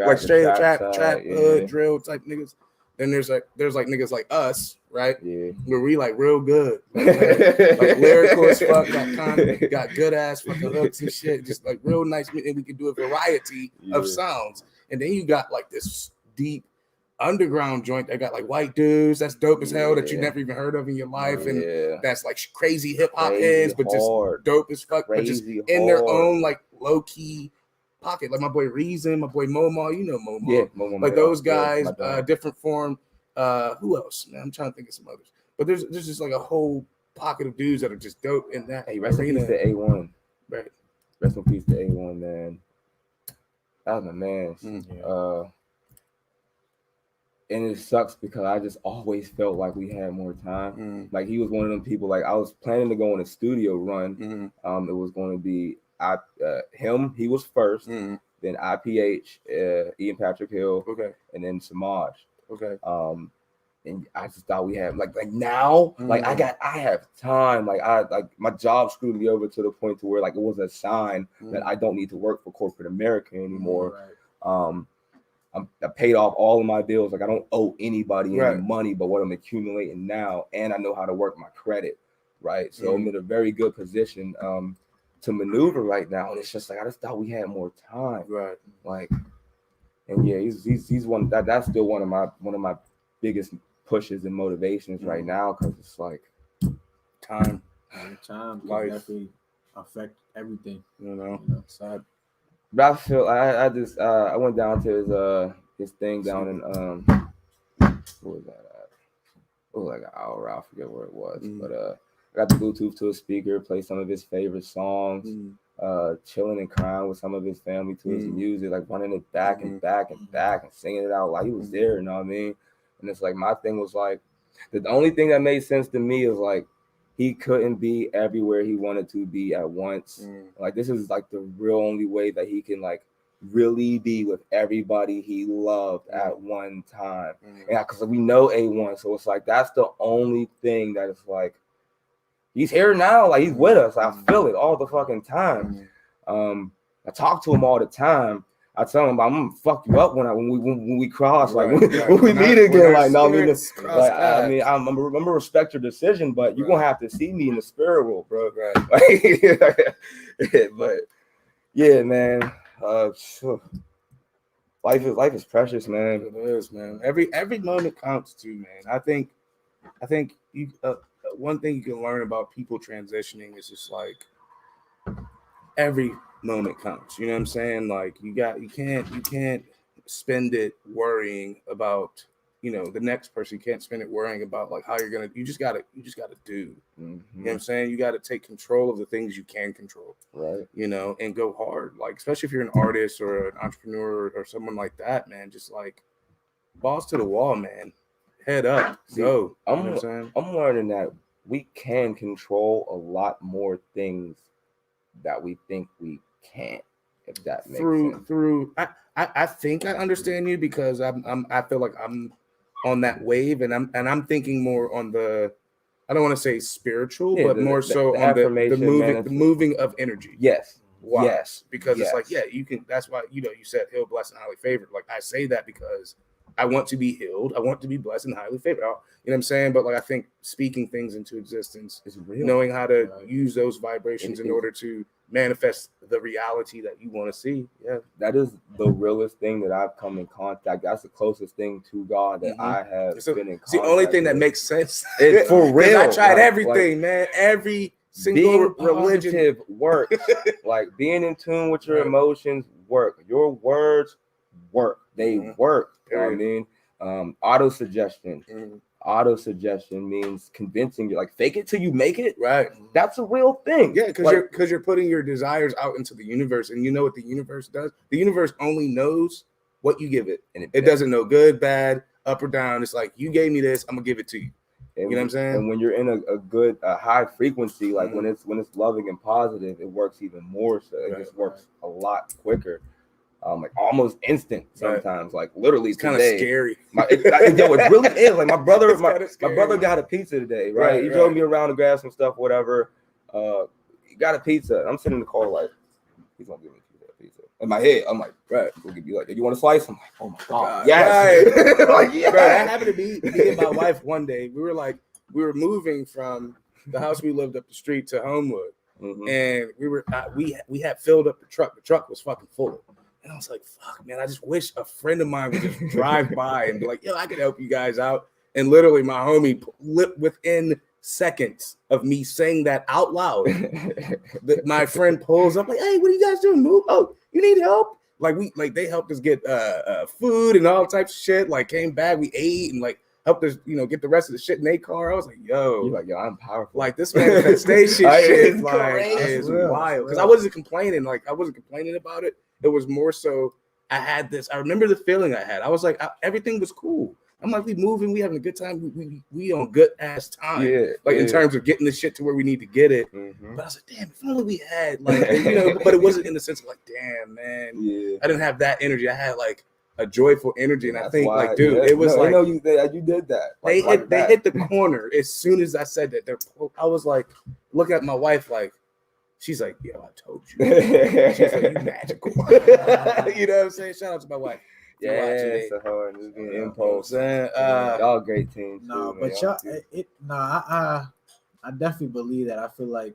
like straight trap hood drill type niggas. Then there's like niggas like us, right? Yeah. Where we like real good, like lyrical as fuck, got good ass fucking hooks and shit, just like real nice. And we can do a variety of sounds. And then you got like this deep underground joint that got like white dudes that's dope as hell that you never even heard of in your life, and that's like crazy hip hop heads, but just dope as fuck, but just in their own like low key pocket. Like my boy Reason, my boy Momo, you know Momo. Yeah, Momo. Like those guys, different form. Who else? Man, I'm trying to think of some others. But there's just like a whole pocket of dudes that are just dope in that. Hey, rest in peace to A1. Right. Rest in peace to A1, man. That was my man. And it sucks because I just always felt like we had more time. Like he was one of them people. Like I was planning to go on a studio run. It was going to be him. He was first. Then IPH, Ian Patrick Hill. Okay. And then Samaj. Okay. And I just thought we had like now, like I have time. Like my job screwed me over to the point to where like it was a sign that I don't need to work for corporate America anymore. I paid off all of my bills. Like I don't owe anybody any money, but what I'm accumulating now, and I know how to work my credit, right? So I'm in a very good position to maneuver right now. And it's just like I just thought we had more time, right? Like, and yeah, he's one that's still one of my biggest pushes and motivations right now, because it's like time can definitely affect everything, you know. So but I feel I went down to his thing down in what was that at? It was like an hour, I forget where it was. But I got the Bluetooth to a speaker, play some of his favorite songs, chilling and crying with some of his family to his music, like running it back and back and back and singing it out like he was there, you know what I mean? And it's like my thing was like the only thing that made sense to me is like he couldn't be everywhere he wanted to be at once. Like this is like the real only way that he can like really be with everybody he loved at one time. Yeah, because we know A1, so it's like that's the only thing that is like he's here now, like he's with us. I feel it all the fucking time. I talk to him all the time. I tell him I'm gonna fuck you up when we cross, like when we meet again. Like no, I mean, I'm gonna respect your decision, but you're gonna have to see me in the spirit world, bro. But yeah, man. Life is precious, man. It is, man. Every moment counts too, man. I think you one thing you can learn about people transitioning is just like every moment counts. You know what I'm saying? Like you can't spend it worrying about, you know, the next person. You can't spend it worrying about like how you just gotta do. You know what I'm saying? You gotta take control of the things you can control. Right. You know, and go hard. Like, especially if you're an artist or an entrepreneur or someone like that, man, just like balls to the wall, man. Head up. Go. You know what I'm saying? I'm learning that we can control a lot more things that we think we can't, if that makes sense. I think I understand you, because I feel like I'm on that wave, and I'm thinking more on the, I don't want to say spiritual, but more so on the moving of energy. Yes. Why? Yes. Because it's like, yeah, you can, that's why, you know, you said healed, blessed, and highly favored. Like I say that because I want to be healed. I want to be blessed and highly favored. You know what I'm saying? But like, I think speaking things into existence is real. Knowing how to use those vibrations in order to manifest the reality that you want to see. Yeah, that is the realest thing that I've come in contact. That's the closest thing to God that I have been in contact. It's the only thing that makes sense. It's for real. I tried everything, man. Every single religion works. Like being in tune with your emotions work. Your words work. They work. You know what I mean? Auto suggestion means convincing you, like fake it till you make it. Right. That's a real thing. Yeah, because you're putting your desires out into the universe, and you know what the universe does? The universe only knows what you give it. And it doesn't know good, bad, up or down. It's like, you gave me this, I'm gonna give it to you. You know what I'm saying? And when you're in a good high frequency, like when it's loving and positive, it works even more. So it just works a lot quicker. Like almost instant sometimes, like literally. It's kind of scary. It really is. Like my brother got a pizza today, right? He drove me around to grab some stuff, whatever. He got a pizza. I'm sitting in the car like, he's gonna give me that pizza. In my head, I'm like, right. we'll give you like, you want a slice? I'm like, oh my god, yes. Right. Like, yeah. Bro, that happened to me and my wife one day. We were moving from the house we lived up the street to Homewood, and we had filled up the truck. The truck was fucking full, and I was like, fuck, man, I just wish a friend of mine would just drive by and be like, yo, I could help you guys out. And literally, my homie within seconds of me saying that out loud, my friend pulls up like, hey, what are you guys doing? Move? Oh, you need help? Like they helped us get food and all types of shit. Like came back, we ate and like helped us, get the rest of the shit in their car. I was like, yo, you're like, yo, I'm powerful. like this manifestation shit like is real, wild. Because I wasn't complaining. Like I wasn't complaining about it. It was more so I had this. I remember the feeling I had. I was like, everything was cool. I'm like, we moving, we having a good time. We on good ass time. Yeah, like in terms of getting the shit to where we need to get it. But I was like, damn, if only we had like, but it wasn't in the sense of like, damn, man. Yeah. I didn't have that energy. I had like a joyful energy. And I think why, like, dude, it was like, I know you did that. Like, they hit the corner as soon as I said that. I was like, look at my wife like, she's like, yo, I told you. She's like, you magical. You know what I'm saying? Shout out to my wife. Yeah, it's a hard impulse. Y'all great teams. No, too, but y'all, I definitely believe that. I feel like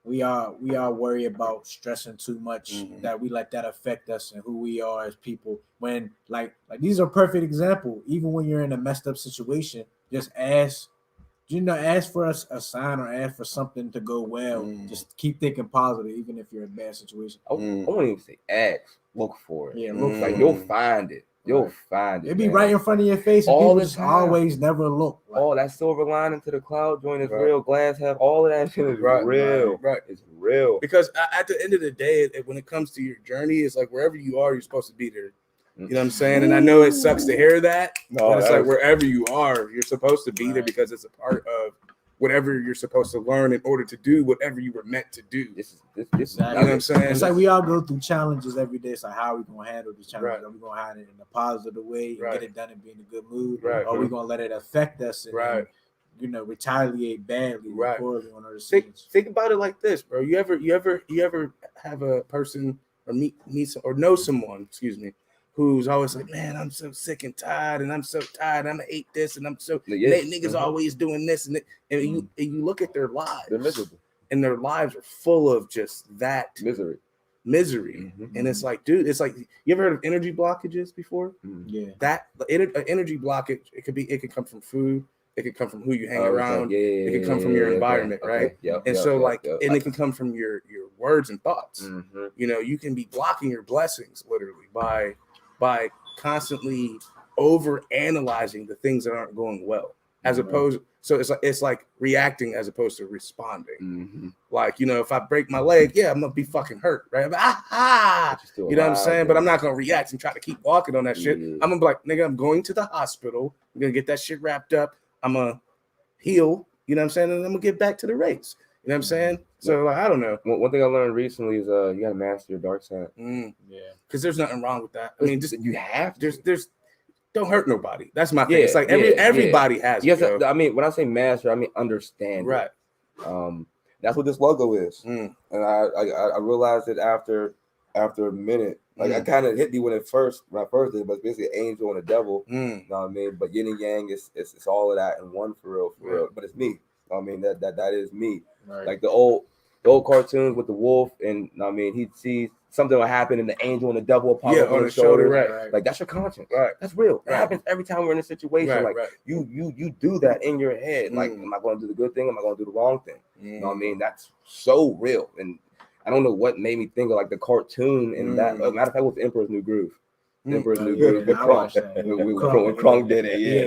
we are worried about stressing too much, that we let that affect us and who we are as people. When like these are a perfect example. Even when you're in a messed up situation, just ask for a sign or ask for something to go well. Just keep thinking positive, even if you're in a bad situation. I won't even say ask. Look for it. Yeah, look for like you'll find it. You'll find it. It'll be right in front of your face. All and the just time. always never look. Like, that silver lining to the cloud joint is real. Glass half. All of that shit is real. Right. It's real. Because at the end of the day, when it comes to your journey, it's like wherever you are, you're supposed to be there. You know what I'm saying? And I know it sucks to hear that, but it's like wherever you are, you're supposed to be there because it's a part of whatever you're supposed to learn in order to do whatever you were meant to do. Exactly. You know what I'm saying? It's like we all go through challenges every day. It's like, how are we going to handle these challenges? Right. Are we going to handle it in a positive way and get it done and be in a good mood? Right. Or are we going to let it affect us and retaliate badly poorly on our decisions? Think about it like this, bro. You ever have a person or meet or know someone, who's always like, man, I'm so sick and tired, and I'm so tired. I'm gonna hate this, and I'm so niggas always doing this, and you look at their lives, they're miserable, and their lives are full of just that misery, and it's like, dude, it's like, you ever heard of energy blockages before? Yeah, that energy blockage, it could come from food, it could come from who you hang around, it could come from your environment, right? And it can come from your words and thoughts. You can be blocking your blessings literally by constantly over analyzing the things that aren't going well, as opposed. So it's like reacting as opposed to responding. Like, if I break my leg, I'm gonna be fucking hurt, right? You know what I'm saying? But I'm not gonna react and try to keep walking on that shit. I'm gonna be like, nigga, I'm going to the hospital. I'm gonna get that shit wrapped up. I'm gonna heal. You know what I'm saying? And I'm gonna get back to the race. You know what I'm saying? So like, I don't know. One thing I learned recently is you gotta master your dark side. Yeah, because there's nothing wrong with that. I mean, just you have to. There's don't hurt nobody. That's my thing. It's like everybody has. Yes, it, I mean, when I say master, I mean understand. Right. That's what this logo is, and I realized it after a minute. Like I kind of hit me when I first did, but it's basically an angel and a devil. You know what I mean? But yin and yang it's all of that in one for real. But it's me. You know what I mean, that is me. Right. Like the old cartoons with the wolf, and I mean, he'd see something will happen, and the angel and the devil will pop up on his shoulder. Right. Like that's your conscience. Right. That's real. That happens every time we're in a situation. You do that in your head. Like, am I going to do the good thing? Am I going to do the wrong thing? You know what I mean? That's so real. And I don't know what made me think of like the cartoon and that. Matter of fact, it was Emperor's New Groove. Emperor's New Groove. When Krunk did it,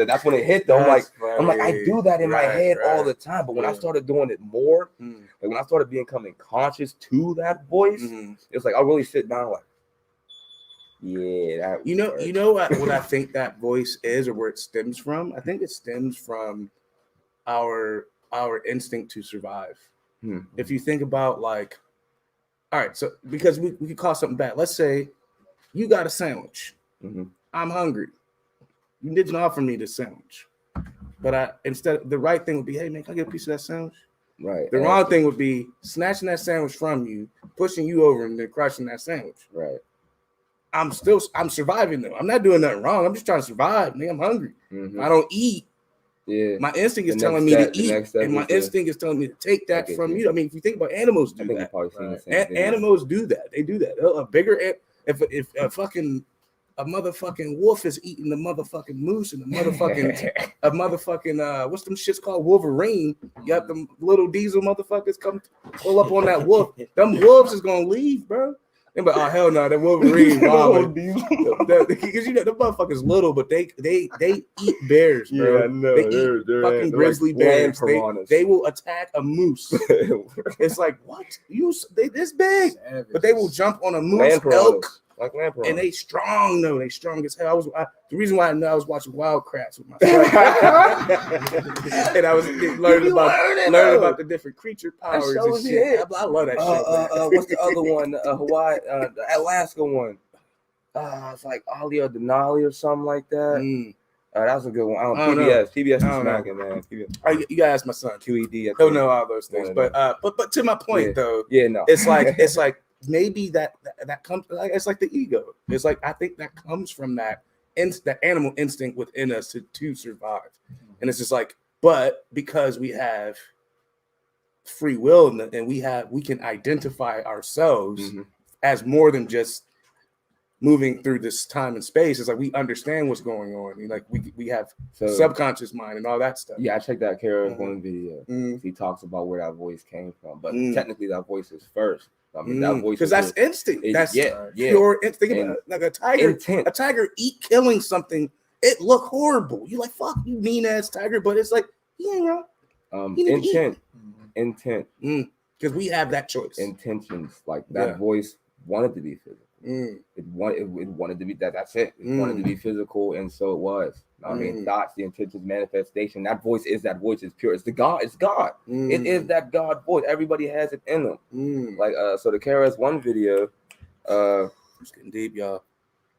that's when it hit. Though I'm like, I do that in my head all the time. But when I started doing it more, like when I started becoming conscious to that voice, it's like I really sit down like, that. You know what I think that voice is, or where it stems from? I think it stems from our instinct to survive. If you think about like, all right, so because we could call something bad. Let's say you got a sandwich. I'm hungry. You didn't offer me the sandwich, but instead the right thing would be, hey man, can I get a piece of that sandwich? Right. The wrong thing would be snatching that sandwich from you, pushing you over, and then crushing that sandwich. Right. I'm surviving though. I'm not doing nothing wrong. I'm just trying to survive. Man, I'm hungry. Mm-hmm. If I don't eat, my instinct is telling me to eat, and my instinct is telling me to take that from you. I mean, if you think about animals, do that. Animals do that. They do that. A bigger if a motherfucking wolf is eating the motherfucking moose and a motherfucking what's them shits called, Wolverine. You got them little diesel motherfuckers come pull up on that wolf. Them wolves is gonna leave, bro. They're like, oh hell no, that Wolverine wild. Because the motherfuckers little, but they eat bears, bro. Yeah, no, they eat fucking grizzly bears. They will attack a moose. It's like, what? They this big, but they will jump on a moose, elk. Like and they strong though. They strong as hell. The reason why I know I was watching Wild Kratts with my son, and I was learning about the different creature powers and shit. I love that shit. What's the other one? Hawaii, the Alaska one. It's like Ali or Denali or something like that. That was a good one. PBS is smacking, man. PBS. You gotta ask my son. QED. He'll know all those things. But to my point though, no, it's like maybe that comes, like, it's like the ego. It's like, I think that comes from that animal instinct within us to survive. And it's just like, but because we have free will and we can identify ourselves as more than just moving through this time and space. It's like we understand what's going on. Like we have subconscious mind and all that stuff. Yeah, I checked that Kara's one video. He talks about where that voice came from, but technically that voice is first. I mean, that voice, because that's instinct. That's pure instinct. Think about it, like a tiger. Intent. A tiger killing something. It look horrible. You like, fuck you, mean ass tiger. But it's like, you know, intent. Because we have that choice. Intentions, like that voice wanted to be physical. It wanted to be that. That's it. It wanted to be physical, and so it was. I mean, thoughts, the intentions, manifestation. That voice is pure. It's the God. It's God. It is that God voice. Everybody has it in them. Like so the KRS-One video. It's getting deep, y'all.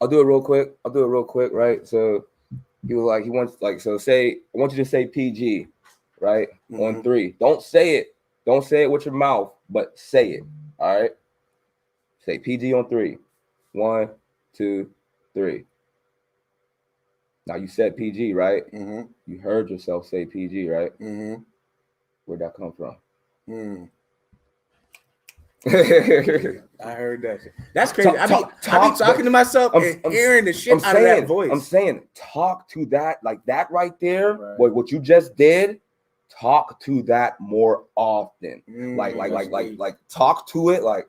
I'll do it real quick. Right. So he was like, he wants I want you to say PG, right? On 3. Don't say it. Don't say it with your mouth, but say it. All right. Say PG on 3. 1, 2, 3. Now you said PG, right? You heard yourself say PG, right? Where'd that come from? I heard that shit. That's crazy. I be talking to myself and hearing the shit out of that voice. I'm saying, talk to that, like that right there. Right. What you just did, talk to that more often. Like talk to it. Like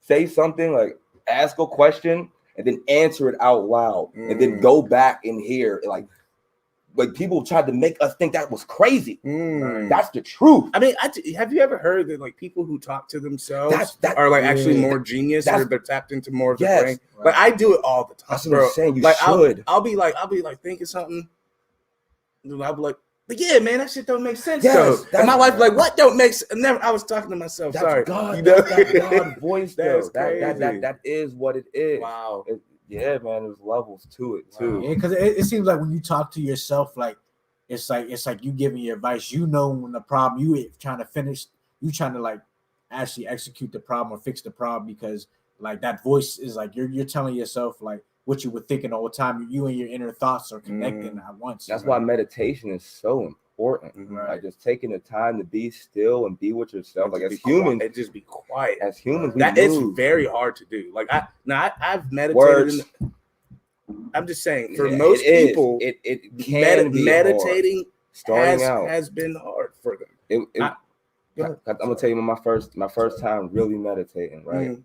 say something. Like ask a question and then answer it out loud, and then go back and hear like people tried to make us think that was crazy. That's the truth. I mean, have you ever heard that like people who talk to themselves are like actually more genius, or they're tapped into more of the brain? Right. Like I do it all the time. That's what I'm saying. You like, should. I'll be like thinking something. I'll be like, but yeah, man, that shit don't make sense. Yes, and my wife like, what don't make sense? Never. I was talking to myself. That's sorry, God. That God voice. That is what it is. Wow. Yeah, man, there's levels to it too. Because it seems like when you talk to yourself, like it's like you giving your advice. You know when the problem you trying to like actually execute the problem or fix the problem, because like that voice is like you're telling yourself like what you were thinking all the time. You and your inner thoughts are connecting at once. That's why meditation is so important. Like just taking the time to be still and be with yourself. Like as humans, just be quiet. As humans, it's very hard to do. Like I've meditated. I'm just saying, for most people, it can be meditating hard. has been hard for them. I'm gonna tell you my first time really meditating, right?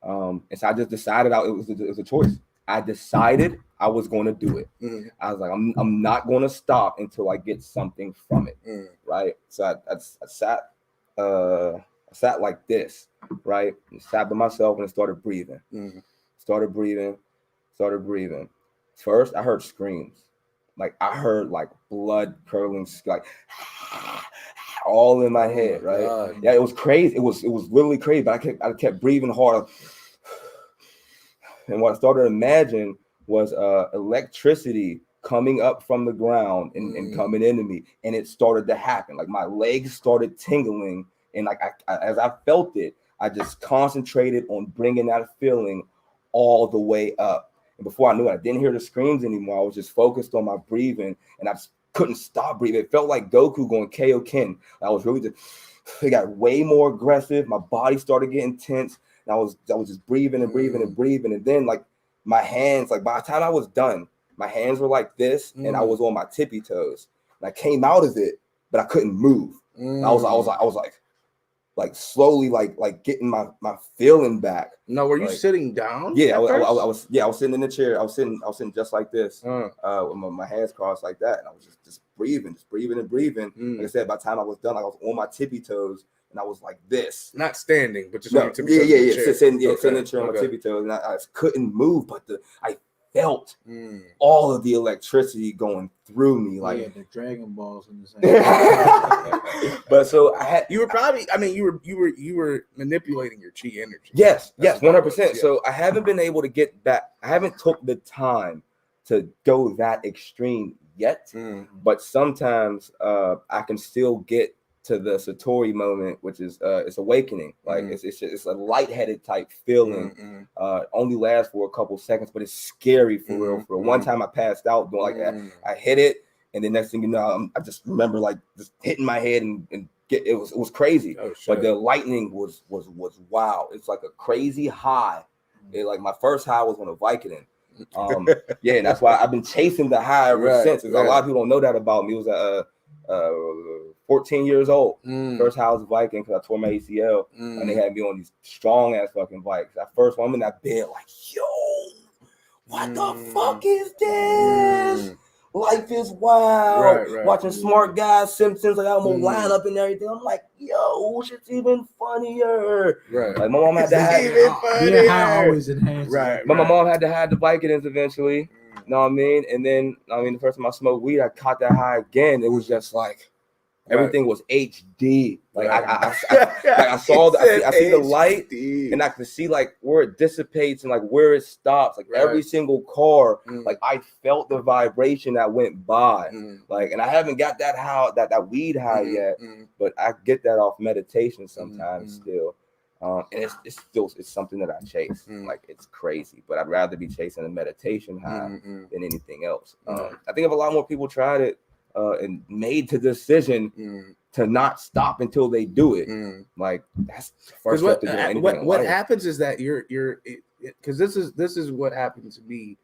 And so I just decided it was a choice. I decided I was going to do it. I was like, I'm not going to stop until I get something from it, right? So I sat like this, right? And sat by myself and started breathing. Started breathing. First, I heard screams. Like I heard like blood curdling, like all in my head, right? God. Yeah, it was crazy. It was literally crazy. But I kept breathing hard. And what I started to imagine was electricity coming up from the ground and coming into me, and it started to happen. Like my legs started tingling, and like as I felt it, I just concentrated on bringing that feeling all the way up. And before I knew it, I didn't hear the screams anymore. I was just focused on my breathing, and I just couldn't stop breathing. It felt like Goku going Kaioken. I was really it got way more aggressive. My body started getting tense, and I was just breathing and breathing and breathing. And then like my hands, like by the time I was done, my hands were like this, and I was on my tippy toes. And I came out of it, but I couldn't move. I was like slowly like getting my feeling back. No, were you like, sitting down? Yeah, I was sitting in the chair. I was sitting just like this, with my hands crossed like that, and I was just breathing and breathing. Like I said, by the time I was done, like I was on my tippy toes, and I was like this, not standing, but just no, on your tippy toes. Sitting in the chair on my tippy toes, and I just couldn't move, but I felt all of the electricity going through me, like the Dragon Balls in the same. But so you were manipulating your chi energy. Yes, 100%. So I haven't been able to get back. I haven't took the time to go that extreme yet, but sometimes I can still get to the Satori moment, which is it's awakening. Like it's a lightheaded type feeling. Only lasts for a couple seconds, but it's scary for real. For one time, I passed out doing like that. I hit it, and the next thing you know, I just remember like just hitting my head and it was crazy. Oh, but the lightning was wow. It's like a crazy high. Like my first high was on a Vicodin. Yeah, and that's why I've been chasing the high ever since. A lot of people don't know that about me. It was 14 years old. First house Viking because I tore my ACL, and they had me on these strong ass fucking bikes. At first, I'm in that bed like, yo, what the fuck is this? Life is wild. Watching Smart Guys, Simpsons, like I'm gonna line up and everything. I'm like, yo, shit's even funnier. Like my mom had to have always enhanced. But my mom had to have the Vicodins eventually. You know what I mean? And then the first time I smoked weed, I caught that high again. It was just like everything was HD. Like I saw I see the light, and I can see like where it dissipates and like where it stops. Like every single car, like I felt the vibration that went by. Like, and I haven't got that weed high yet, but I get that off meditation sometimes still. And it's something that I chase. Like it's crazy, but I'd rather be chasing a meditation high than anything else. I think if a lot more people tried it and made the decision to not stop until they do it, like that's the first step to doing anything. What happens is that you're because this is what happened to me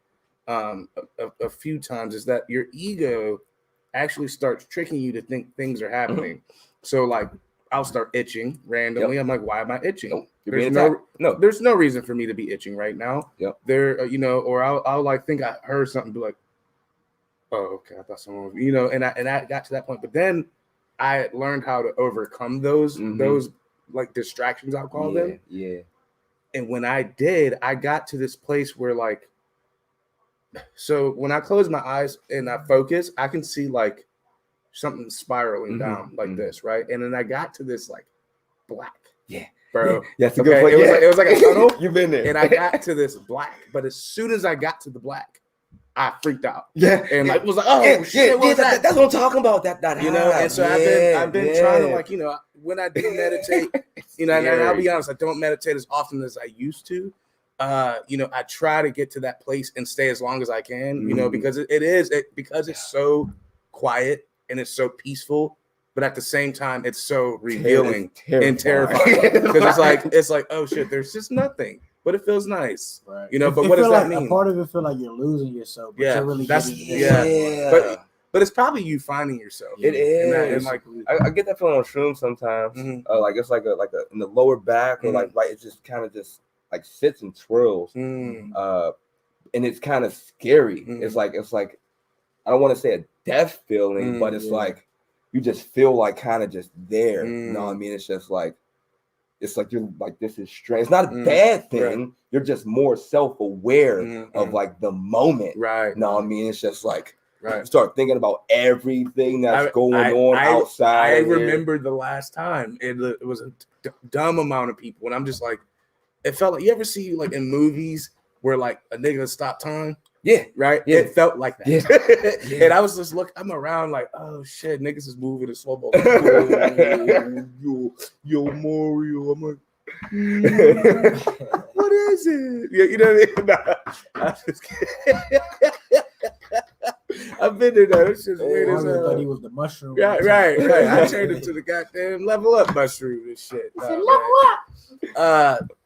a few times, is that your ego actually starts tricking you to think things are happening. So like I'll start itching randomly. I'm like, why am I itching? There's no reason for me to be itching right now. There, or I'll like think I heard something, be like, oh, okay, I thought someone was, and I got to that point. But then I learned how to overcome those like distractions, I'll call them. Yeah. And when I did, I got to this place where like, so when I close my eyes and I focus, I can see like something spiraling down like this, right? And then I got to this like black. Yeah. Bro. Yeah, that's a good point. It was like a tunnel. You've been there. And I got to this black. But as soon as I got to the black, I freaked out. Yeah. And like was like, oh shit, what was that? That's what I'm talking about. That and so I've been trying to like, when I do meditate, and I'll be honest, I don't meditate as often as I used to. I try to get to that place and stay as long as I can, because it's so quiet and it's so peaceful, but at the same time it's so revealing and terrifying. Because it's like, oh shit, there's just nothing. But it feels nice, right? But what does that mean? A part of it feel like you're losing yourself, but you're really But it's probably you finding yourself. It is. And like I get that feeling on shrooms sometimes. Like it's like a in the lower back, or like it just kind of just like sits and twirls. And it's kind of scary. It's like I don't want to say a death feeling, but it's like you just feel like kind of just there. You know what I mean? It's just like you're like, this is strange. It's not a bad thing. Right. You're just more self-aware of like the moment. Right. You know what I mean? It's just like you start thinking about everything that's going on outside. I remember the last time it was a dumb amount of people, and I'm just like, it felt like, you ever see like in movies where like a nigga stop time? Yeah, right. Yeah. It felt like that. Yeah. And I was just I'm around like, oh shit, niggas is moving and slow mo. Yo, Mario. I'm like, what is it? Yeah, you know what I mean? Nah, I'm just kidding. I've been there though. It's just weird as Mario thought hell. he was the mushroom. Right. I turned into the goddamn level up mushroom and shit. Level up.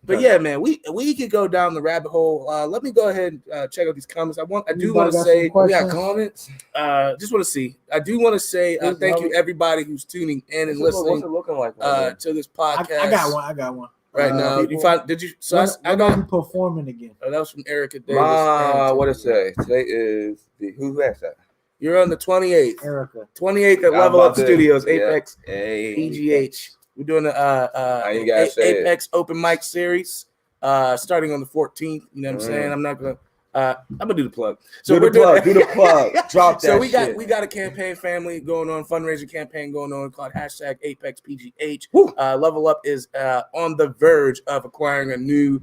But yeah, man, we could go down the rabbit hole. Let me go ahead and check out these comments. I do want to say We got comments. just want to see. I do want to say thank you everybody who's tuning in and listening. What's it looking like? To this podcast. I got one. Right now, people, you find? Did you? So I got got. performing again. Oh, that was from Erica Davis. What it say? Today is who asked that? You're on the 28th. Erica. 28th at Level Up Studios, Yeah. Apex Hey. PGH. We're doing the you gotta say Apex Open Mic Series, starting on the 14th. You know what I'm saying? I'm not gonna. I'm gonna do the plug. So do the plug. Drop that. So we shit. got a campaign family going on, fundraising campaign going on called #ApexPGH. Level Up is on the verge of acquiring a new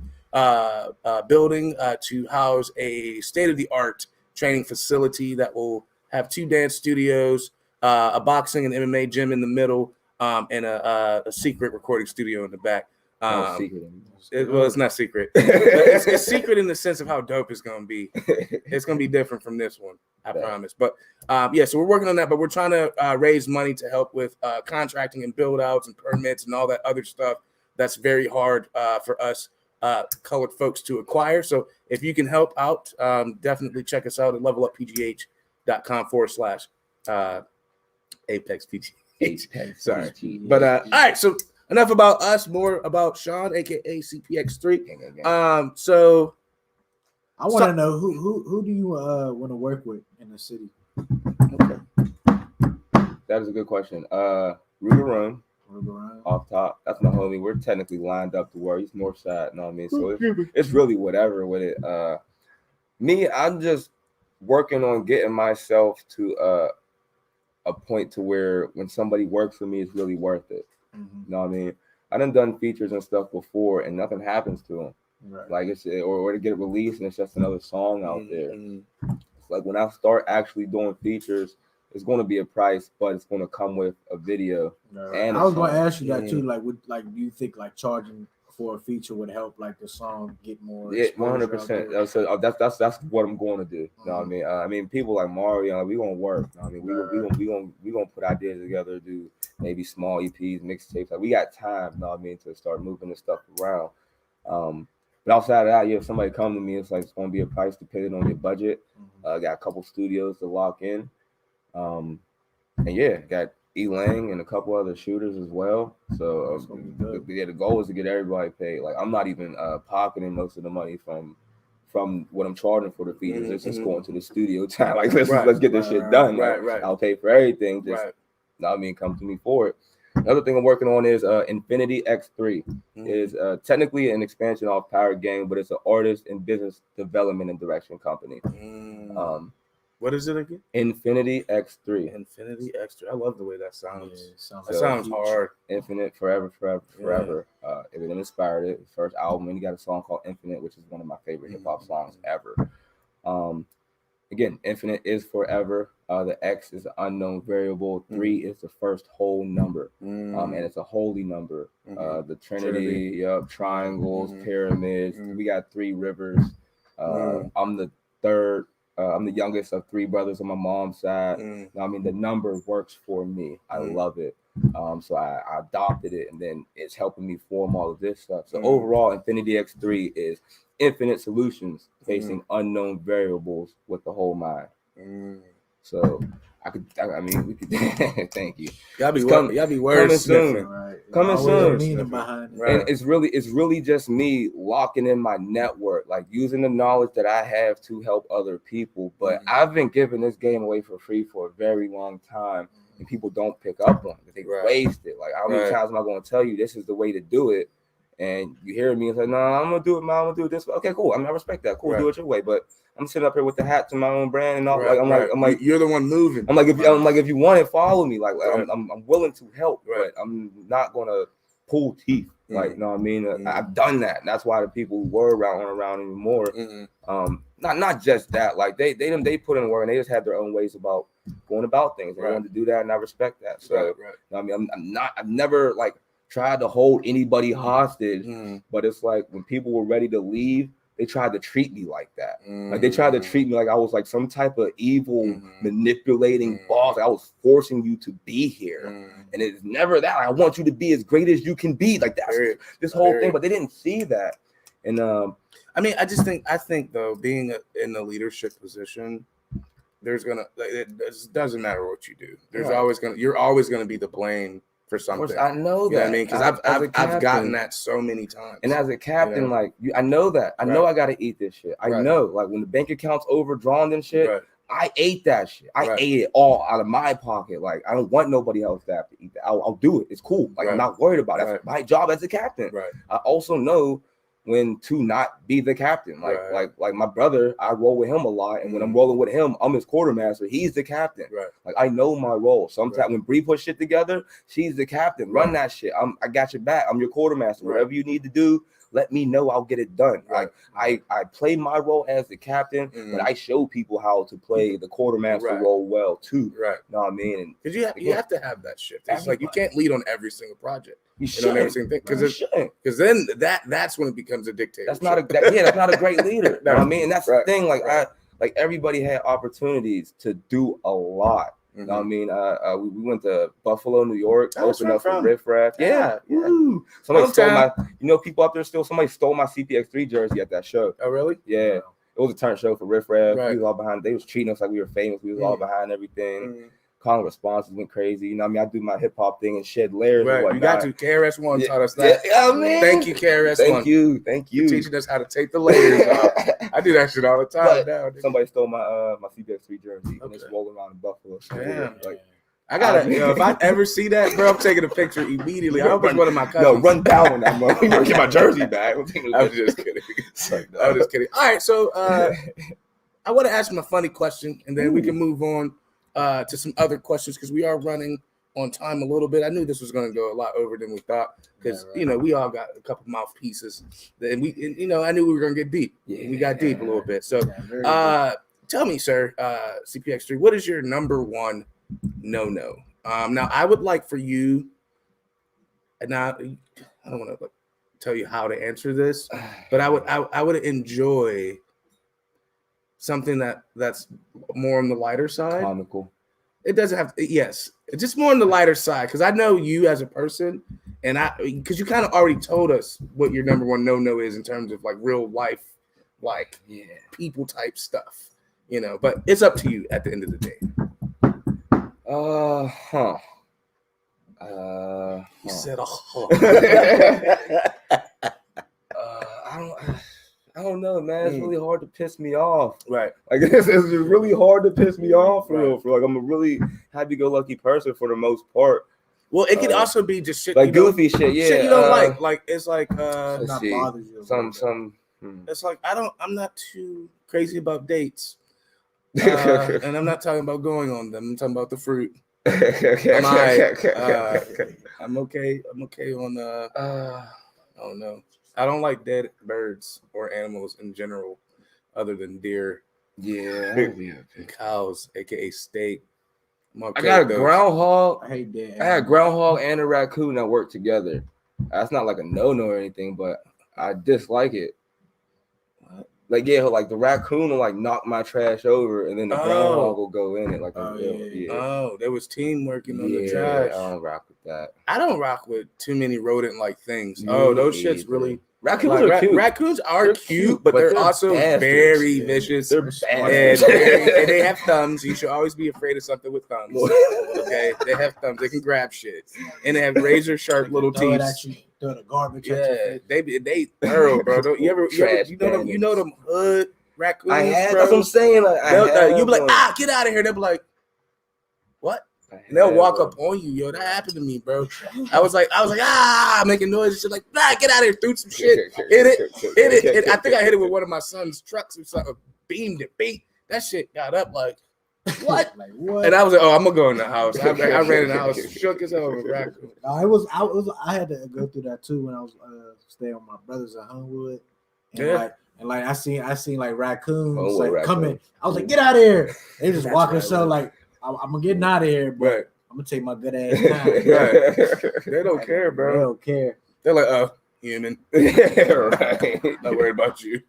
building to house a state-of-the-art training facility that will have 2 dance studios, a boxing and MMA gym in the middle, and a secret recording studio in the back. No secret. It's not secret. It's secret in the sense of how dope it's going to be. It's going to be different from this one, I promise. But so we're working on that, but we're trying to raise money to help with contracting and build outs and permits and all that other stuff that's very hard for us colored folks to acquire. So if you can help out, definitely check us out at levelupPGH.com/ApexPGH. Sorry. But all right, so enough about us, more about Sean, aka CPX3. So I want to know who do you want to work with in the city? Okay. That is a good question. Ruger off top. That's my homie. We're technically lined up to work. He's north side, you know what I mean? So it's really whatever with it. Me, I'm just working on getting myself to a point to where when somebody works for me, it's really worth it. You know what I mean? I done features and stuff before, and nothing happens to them. Right. Like it's or to get it released, and it's just another song out there. It's like when I start actually doing features, it's going to be a price, but it's going to come with a video. Right. And I was going to ask you that too. Like, do you think like charging for a feature would help like the song get more? Yeah, 100%. So that's what I'm going to do. You know what I mean? I mean, people like Mario, we gonna work. You know what I mean, we gonna put ideas together, do maybe small EPs, mixtapes. Like we got time. You know what I mean, to start moving this stuff around. But outside of that, if somebody come to me, it's like it's gonna be a price depending on your budget. Got a couple studios to lock in. And yeah, got E-Lang and a couple other shooters as well. So the goal is to get everybody paid. Like I'm not even pocketing most of the money from what I'm charging for the features. It's just going to the studio time. Like let's get this shit done. Right. I'll pay for everything. Just come to me for it. Another thing I'm working on is Infinity X3. Is technically an expansion off Power Gang, but it's an artist and business development and direction company. What is it again? Infinity X3. Infinity X3. I love the way that sounds. Yeah, that sounds hard. Infinite, forever. Everything inspired it. His first album, and he got a song called Infinite, which is one of my favorite hip hop songs ever. Again, Infinite is forever. The X is an unknown variable. 3 is the first whole number, and it's a holy number. The Trinity. Triangles, pyramids. We got 3 rivers. I'm the third. I'm the youngest of 3 brothers on my mom's side. I mean, the number works for me. I love it. So I adopted it, and then it's helping me form all of this stuff. So overall, Infinity X3 is infinite solutions facing unknown variables with the whole mind. So I mean, we could. Thank you. Y'all be words soon. Right. Coming soon. Right. And it's really just me locking in my network, like using the knowledge that I have to help other people. But I've been giving this game away for free for a very long time, and people don't pick up on it. They waste it. Like how many times am I going to tell you this is the way to do it? And you hear me and say, "No, I'm gonna do it, man. I'm gonna do it this way." Okay, cool. I mean, I respect that. Cool, do it your way. But I'm sitting up here with the hat to my own brand and all. I'm like, you're the one moving. I'm like, if you want it, follow me. Like, I'm willing to help, but I'm not gonna pull teeth. Like, you know what I mean? I've done that. And that's why the people who were around aren't around anymore. not just that. Like they put in work and they just have their own ways about going about things. They wanted to do that, and I respect that. So I mean, I've never like tried to hold anybody hostage, but it's like when people were ready to leave, they tried to treat me like that. Like they tried to treat me like I was like some type of evil manipulating boss. Like I was forcing you to be here, and it's never that. Like, I want you to be as great as you can be. Like that's this whole thing, but they didn't see that. And I mean, I think though, being in a leadership position, there's gonna it doesn't matter what you do. You're always gonna be the blame for something. I know that. You know what I mean, because I've gotten that so many times. And as a captain, like I know that. I know I gotta eat this shit. I know, like when the bank account's overdrawn and shit, I ate that shit. I ate it all out of my pocket. Like I don't want nobody else to have to eat that. I'll do it. It's cool. Like I'm not worried about it. That's my job as a captain. I also know when to not be the captain. Like my brother, I roll with him a lot, and when I'm rolling with him, I'm his quartermaster. He's the captain. Like I know my role. Sometimes when Bree puts shit together, she's the captain. Run that shit. I got your back. I'm your quartermaster. Whatever you need to do, let me know. I'll get it done. Like I play my role as the captain, but I show people how to play the quartermaster role well too. You know what I mean? Because you have to have that shift. It's like you can't lead on every single project. You shouldn't. Every single thing because then that's when it becomes a dictator. That's not a great leader. You know what I mean? And that's the thing. Like everybody had opportunities to do a lot. You know what I mean? We went to Buffalo, New York, opened up for Riff Raff. Yeah. Somebody stole my, people up there still, somebody stole my CPX3 jersey at that show. Oh, really? Yeah. It was a turn show for Riff Raff. We was all behind. They was treating us like we were famous. We was all behind everything. Calling responses went crazy. You know what I mean? I do my hip hop thing and shed layers. You got to. KRS-One taught us that. Thank you, KRS-One. Thank you. For teaching us how to take the layers off. I do that shit all the time now. Somebody stole my CPX3 jersey and it's rolling around in Buffalo. So I gotta, if I ever see that, bro, I'm taking a picture immediately. I hope it's one of my cousins. No, run down on that, bro. Get my jersey back. I'm just kidding. I'm just kidding. All right, so I want to ask him a funny question, and then we can move on to some other questions because we are running on time a little bit. I knew this was going to go a lot over than we thought because we all got a couple mouthpieces, and I knew we were going to get deep. We got deep a little bit. So, tell me, sir, CPX3, what is your number one no? Now I would like for you, and now I don't want to tell you how to answer this, but I would enjoy something that's more on the lighter side. Comical. It doesn't have to, yes, it's just more on the lighter side because I know you as a person, and because you kind of already told us what your number one no is in terms of like real life, like people type stuff, But it's up to you at the end of the day. He said, I don't know, man. It's really hard to piss me off. Like it's really hard to piss me off for real. Like I'm a really happy-go-lucky person for the most part. Well, it could also be just shit like goofy shit. Yeah, shit you don't like. Like it's like not bothers you. Some. It's like I'm not too crazy about dates. And I'm not talking about going on them. I'm talking about the fruit. I'm okay. I'm okay on I don't know. I don't like dead birds or animals in general, other than deer. And cows, aka steak. I got a groundhog. I hate that. I had a groundhog and a raccoon that work together. That's not like a no or anything, but I dislike it. Like the raccoon will like knock my trash over, and then the groundhog will go in it like Oh, there was team working on the trash. I don't rock with that. I don't rock with too many rodent-like things. Those shits really. Raccoons are cute. Raccoons are cute, but they're also very vicious. They're and they have thumbs. You should always be afraid of something with thumbs. Okay, they have thumbs. They can grab shit, and they have razor sharp little teeth. Throw the garbage. They thorough, bro. Don't you ever you know them hood raccoons? That's what I'm saying. You'll be like, get out of here. They'll be like, what? And they'll walk up on you, yo. That happened to me, bro. I was like, making noise and shit, like, get out of here, threw some shit, hit it. I think I hit it with one of my son's trucks or something, beamed it, that shit got up like, what? Like what? And I was like, I'm gonna go in the house. I ran in the house, shook his hell with raccoon. I had to go through that too when I was staying with my brothers at Homewood. And like and like I seen like raccoons Oh, like raccoons. coming. I was like, get out of here! They just That's walking right, so right. like I'm getting out of here, but Right. I'm gonna take my good ass time. They don't care, They bro. don't care. They're like, oh, human. Right. Not worried about you.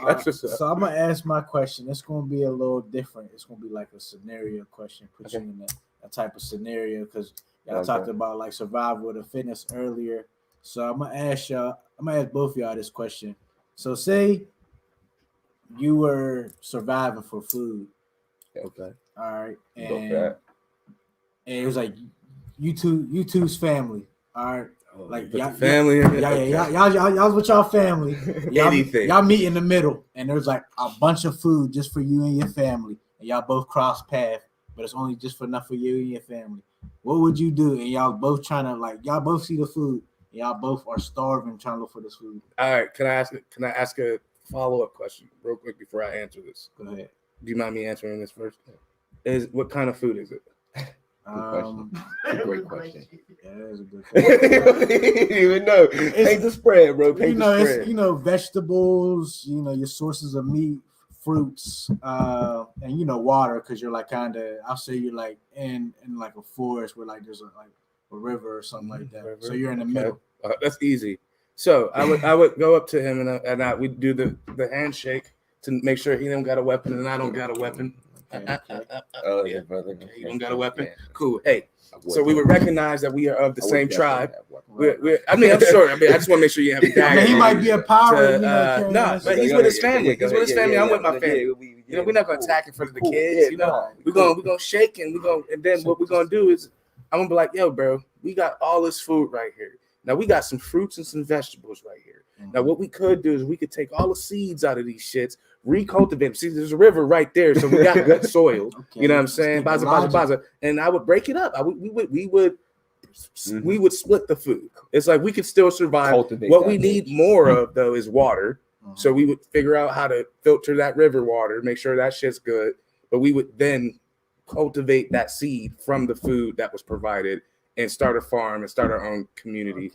That's what's up. So I'm gonna ask my question. It's gonna be a little different. It's gonna be like a scenario question. Put you in a type of scenario because y'all talked about like survival of the fitness earlier. So I'm gonna ask y'all. I'm gonna ask both of y'all this question. So say you were surviving for food. Okay. All right, Go for that. and it was like you two's family. All right. Like Put y'all, the family in it? y'all with y'all family. Anything. Y'all meet in the middle, and there's like a bunch of food just for you and your family, and y'all both cross path, but it's only just for enough for you and your family. What would you do? And y'all both trying to y'all both see the food, and y'all both are starving trying to look for this food. All right. Can I ask a follow-up question real quick before I answer this? Go ahead. Do you mind me answering this first? What kind of food is it? Great question. Yeah, that is a good question. You didn't even know. Paint the spread, bro. Paint the spread. It's vegetables. Your sources of meat, fruits, and water because you're like kind of. I'll say you're like in like a forest where like there's a river or something like that. River. So you're in the middle. That's easy. So I would go up to him and we'd do the handshake to make sure he don't got a weapon and I don't got a weapon. Oh yeah, brother. Okay, you don't got a weapon? Yeah. Cool. Hey, so we would recognize that we are of the same tribe. Right. I'm sure. I just want to make sure you have a dagger. He might be a pirate. No, but he's with his family. He's with his family. I'm with my family. We're not gonna attack in front of the kids. We're gonna shake and then what we're gonna do is I'm gonna be like, yo, bro, we got all this food right here. Now we got some fruits and some vegetables right here. Now what we could do is we could take all the seeds out of these shits, recultivate them. See, there's a river right there, so we got good soil. Okay. You know what I'm saying? Baza. And I would break it up. We would split the food. It's like we could still survive. What we need more of though is water. So we would figure out how to filter that river water, make sure that shit's good. But we would then cultivate that seed from the food that was provided and start a farm and start our own community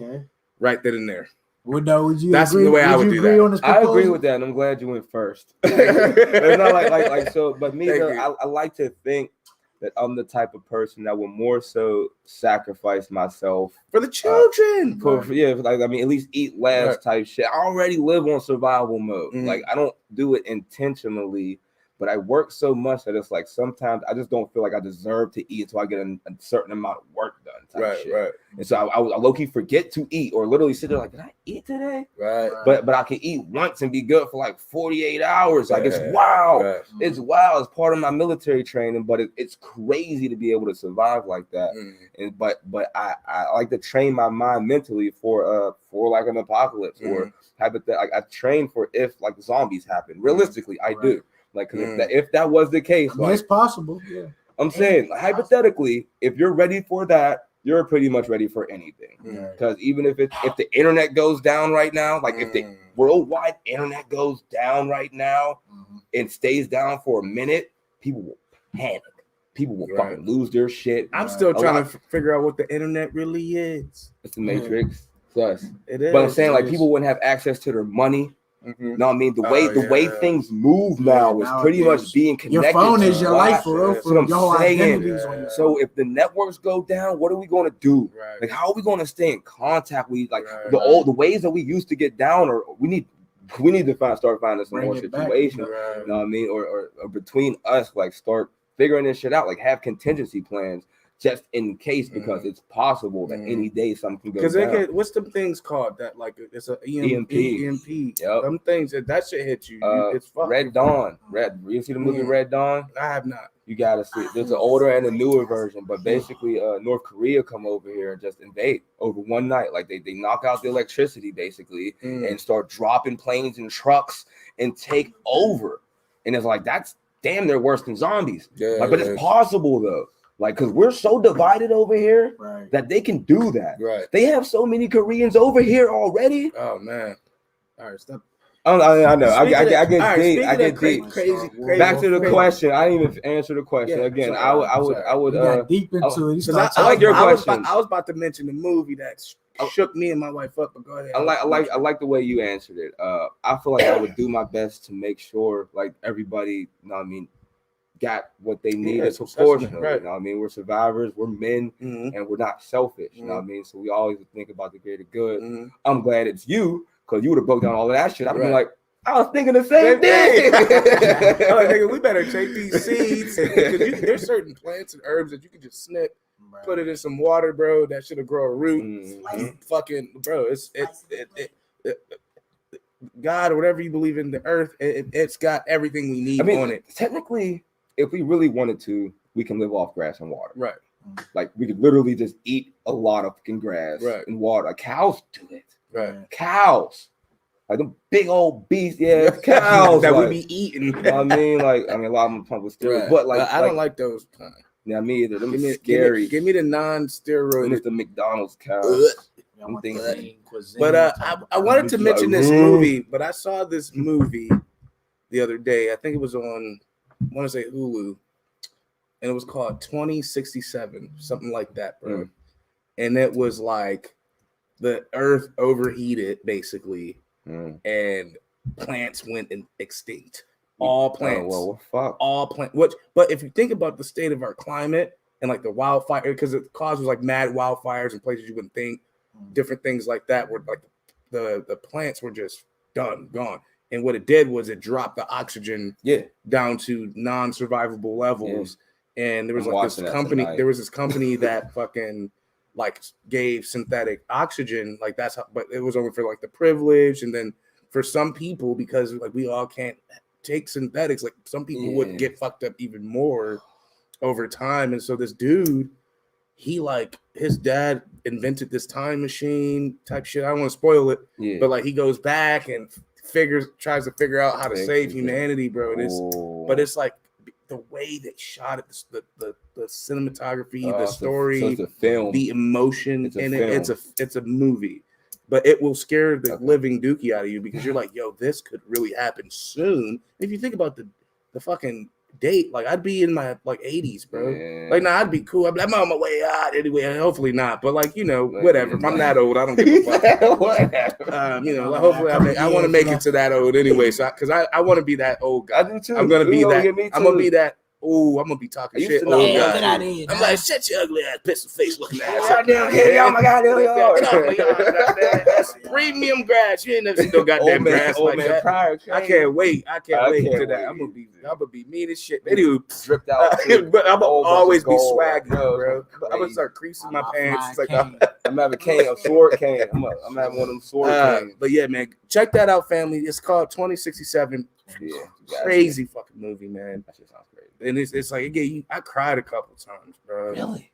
right then and there. That's the way I would do that. I agree with that, and I'm glad you went first. It's not like so, but me, though, I like to think that I'm the type of person that will more so sacrifice myself for the children. At least eat last type shit. I already live on survival mode. Like I don't do it intentionally. But I work so much that it's like sometimes I just don't feel like I deserve to eat until I get a certain amount of work done. Right. And so I low-key forget to eat or literally sit there like, did I eat today? Right. But I can eat once and be good for like 48 hours. Like it's wild. Right. It's wild. It's part of my military training, but it's crazy to be able to survive like that. And but I like to train my mind mentally for like an apocalypse or hypothetical. Like I train for if like zombies happen. Realistically, I do. Like, if that was the case, it's possible. Yeah, I'm saying hypothetically, if you're ready for that, you're pretty much ready for anything. Because even if the internet goes down right now, like if the worldwide internet goes down right now and stays down for a minute, people will panic. People will fucking lose their shit. I'm still trying to figure out what the internet really is. It's the Matrix. It's us. It is. But I'm saying people wouldn't have access to their money. No, I mean the way things move now is pretty much being connected. Your phone is your life, bro. That's what I'm saying. So if the networks go down, what are we going to do? Right. Like, how are we going to stay in contact? The ways that we used to get down, or we need to start finding some more situations. You know what I mean? Or between us, like start figuring this shit out. Like have contingency plans. Just in case, because it's possible that any day something can go down. Because what's the things called that? Like it's an EMP. Yep. Them things that shit hit you. It's fucking. Red Dawn. You see the movie Red Dawn? I have not. You gotta see it. There's an older and a newer version, but basically, North Korea come over here and just invade over one night. Like they knock out the electricity basically and start dropping planes and trucks and take over. And it's like that's damn near worse than zombies. But it's possible though. Like, because we're so divided over here that they can do that. Right. They have so many Koreans over here already. Oh, man. All right, stop. I know. I get deep. Crazy. Back to the question. I didn't even answer the question. I would got deep into it. I like your question. I was about to mention the movie that shook me and my wife up. But go ahead. I like the way you answered it. I feel like I would do my best to make sure like everybody, you know what I mean, got what they needed proportionally. Right. You know what I mean? We're survivors, we're men, and we're not selfish. You know what I mean? So we always think about the greater good. I'm glad it's you, because you would have broke down all of that shit. I'd been like, I was thinking the same thing. Like, nigga, we better take these seeds. There's certain plants and herbs that you can just snip, put it in some water, bro. That should have grow a root. Fucking, bro, God, or whatever you believe in, the earth, it's got everything we need on it. Technically, if we really wanted to, we can live off grass and water. Right. Like we could literally just eat a lot of fucking grass and water. Cows do it. Right. Cows. Like them big old beasts, cows that like, we be eating. You know what I mean? Like, a lot of them pump with steroids, but like I don't like those. Yeah, me either. Them scary. Give me the non-steroid. It's the McDonald's cows. But I wanted to mention this movie, but I saw this movie the other day. I think it was on, I want to say Hulu, and it was called 2067, something like that, bro. And it was like the Earth overheated, basically. And plants went extinct. All plants. Well, fuck. All plants. But if you think about the state of our climate and like the wildfire, because it causes like mad wildfires in places you wouldn't think, different things like that, where like the plants were just gone. And what it did was it dropped the oxygen down to non-survivable levels. And there was this company that fucking like gave synthetic oxygen, like that's how, but it was only for like the privileged, and then for some people, because like we all can't take synthetics, like some people would get fucked up even more over time. And so this dude, he like his dad invented this time machine type shit. I don't want to spoil it, but like he goes back and tries to figure out how to save humanity, bro. But it's like the way they shot it, the cinematography, the story, it's a film. The emotion in it. It's a movie, but it will scare the living dookie out of you, because you're like, yo, this could really happen soon. If you think about the fucking date, like I'd be in my like 80s, bro. Like, nah, I'd be cool. I'm on my way out anyway. Hopefully not, but like, you know, whatever. If I'm that old, I don't give a fuck. You know, like, hopefully I want to make it to that old anyway. So, because I want to be that old guy. I do too. I'm gonna be that. I'm gonna be that. Oh, I'm gonna be talking shit. Old guy. I'm like, shut your ugly ass, pissing face looking ass. Goddamn, oh my god, that's premium grass. You ain't never seen no goddamn grass like that. I can't wait. To that. I'm gonna be mean as shit. Anyway, dripped out. But I'm gonna always be swagging, bro. I'm gonna start creasing my pants. It's like I'm gonna have a cane, a sword cane. I'm gonna have one of them sword canes. But yeah, man, check that out, family. It's called 2067. Yeah, crazy fucking movie, man. That shit sounds great. And it's like, again, I cried a couple times, bro. Really?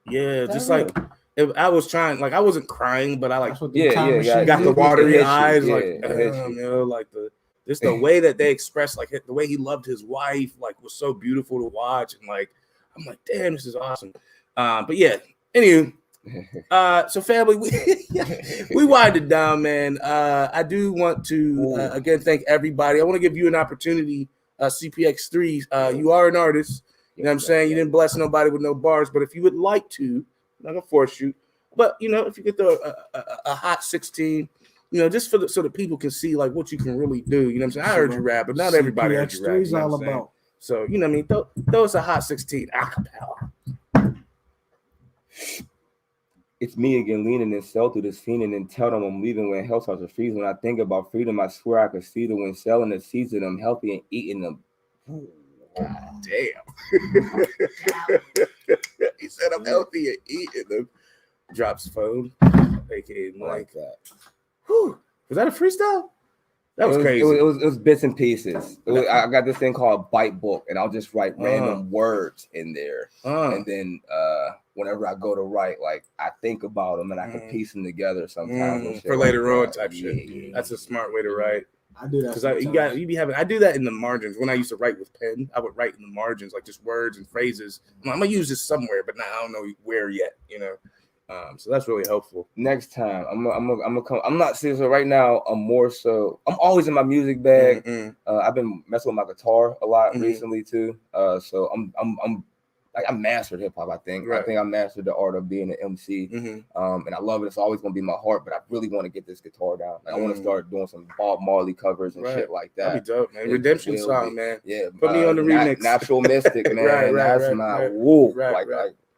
Yeah, just like if I was trying, like I wasn't crying, but I like got the watery eyes, like you know, like the way that they expressed, like the way he loved his wife, like was so beautiful to watch, and like I'm like, damn, this is awesome. But yeah, anyway. So family, we wind it down, man. I do want to again thank everybody. I want to give you an opportunity, CPX3. You are an artist, you know what I'm saying? You didn't bless nobody with no bars, but if you would like to, I'm not gonna force you, but you know, if you get a hot 16, you know, just so that people can see like what you can really do, you know what I'm saying? I heard you rap, but not everybody heard you rap. You know all about. So you know what I mean? Throw us a hot 16 acapella. It's me again, leaning and sell through the scene and then tell them I'm leaving when hell starts to freeze. When I think about freedom, I swear I could see the wind selling the seeds of them, healthy and eating them. God damn. He said I'm healthy and eating them. Drops phone, aka like that. Whew. Was that a freestyle? That was crazy. It was bits and pieces. I got this thing called Bite Book, and I'll just write random words in there. And then whenever I go to write, like I think about them and I can piece them together sometimes. For later on type shit. Yeah. That's a smart way to write. I do that because I do that in the margins. When I used to write with pen, I would write in the margins, like just words and phrases. I'm gonna use this somewhere, but now I don't know where yet, you know. So that's really helpful. Next time, I'm gonna come. I'm not serious right now. I'm always in my music bag. I've been messing with my guitar a lot recently too. So I'm I mastered hip hop. I think I mastered the art of being an MC, and I love it. It's always gonna be my heart, but I really want to get this guitar down. Like, I want to start doing some Bob Marley covers and shit like that. That'd be dope, man. Redemption song, man. Yeah, put me on the remix. Natural Mystic, man. That's my woo.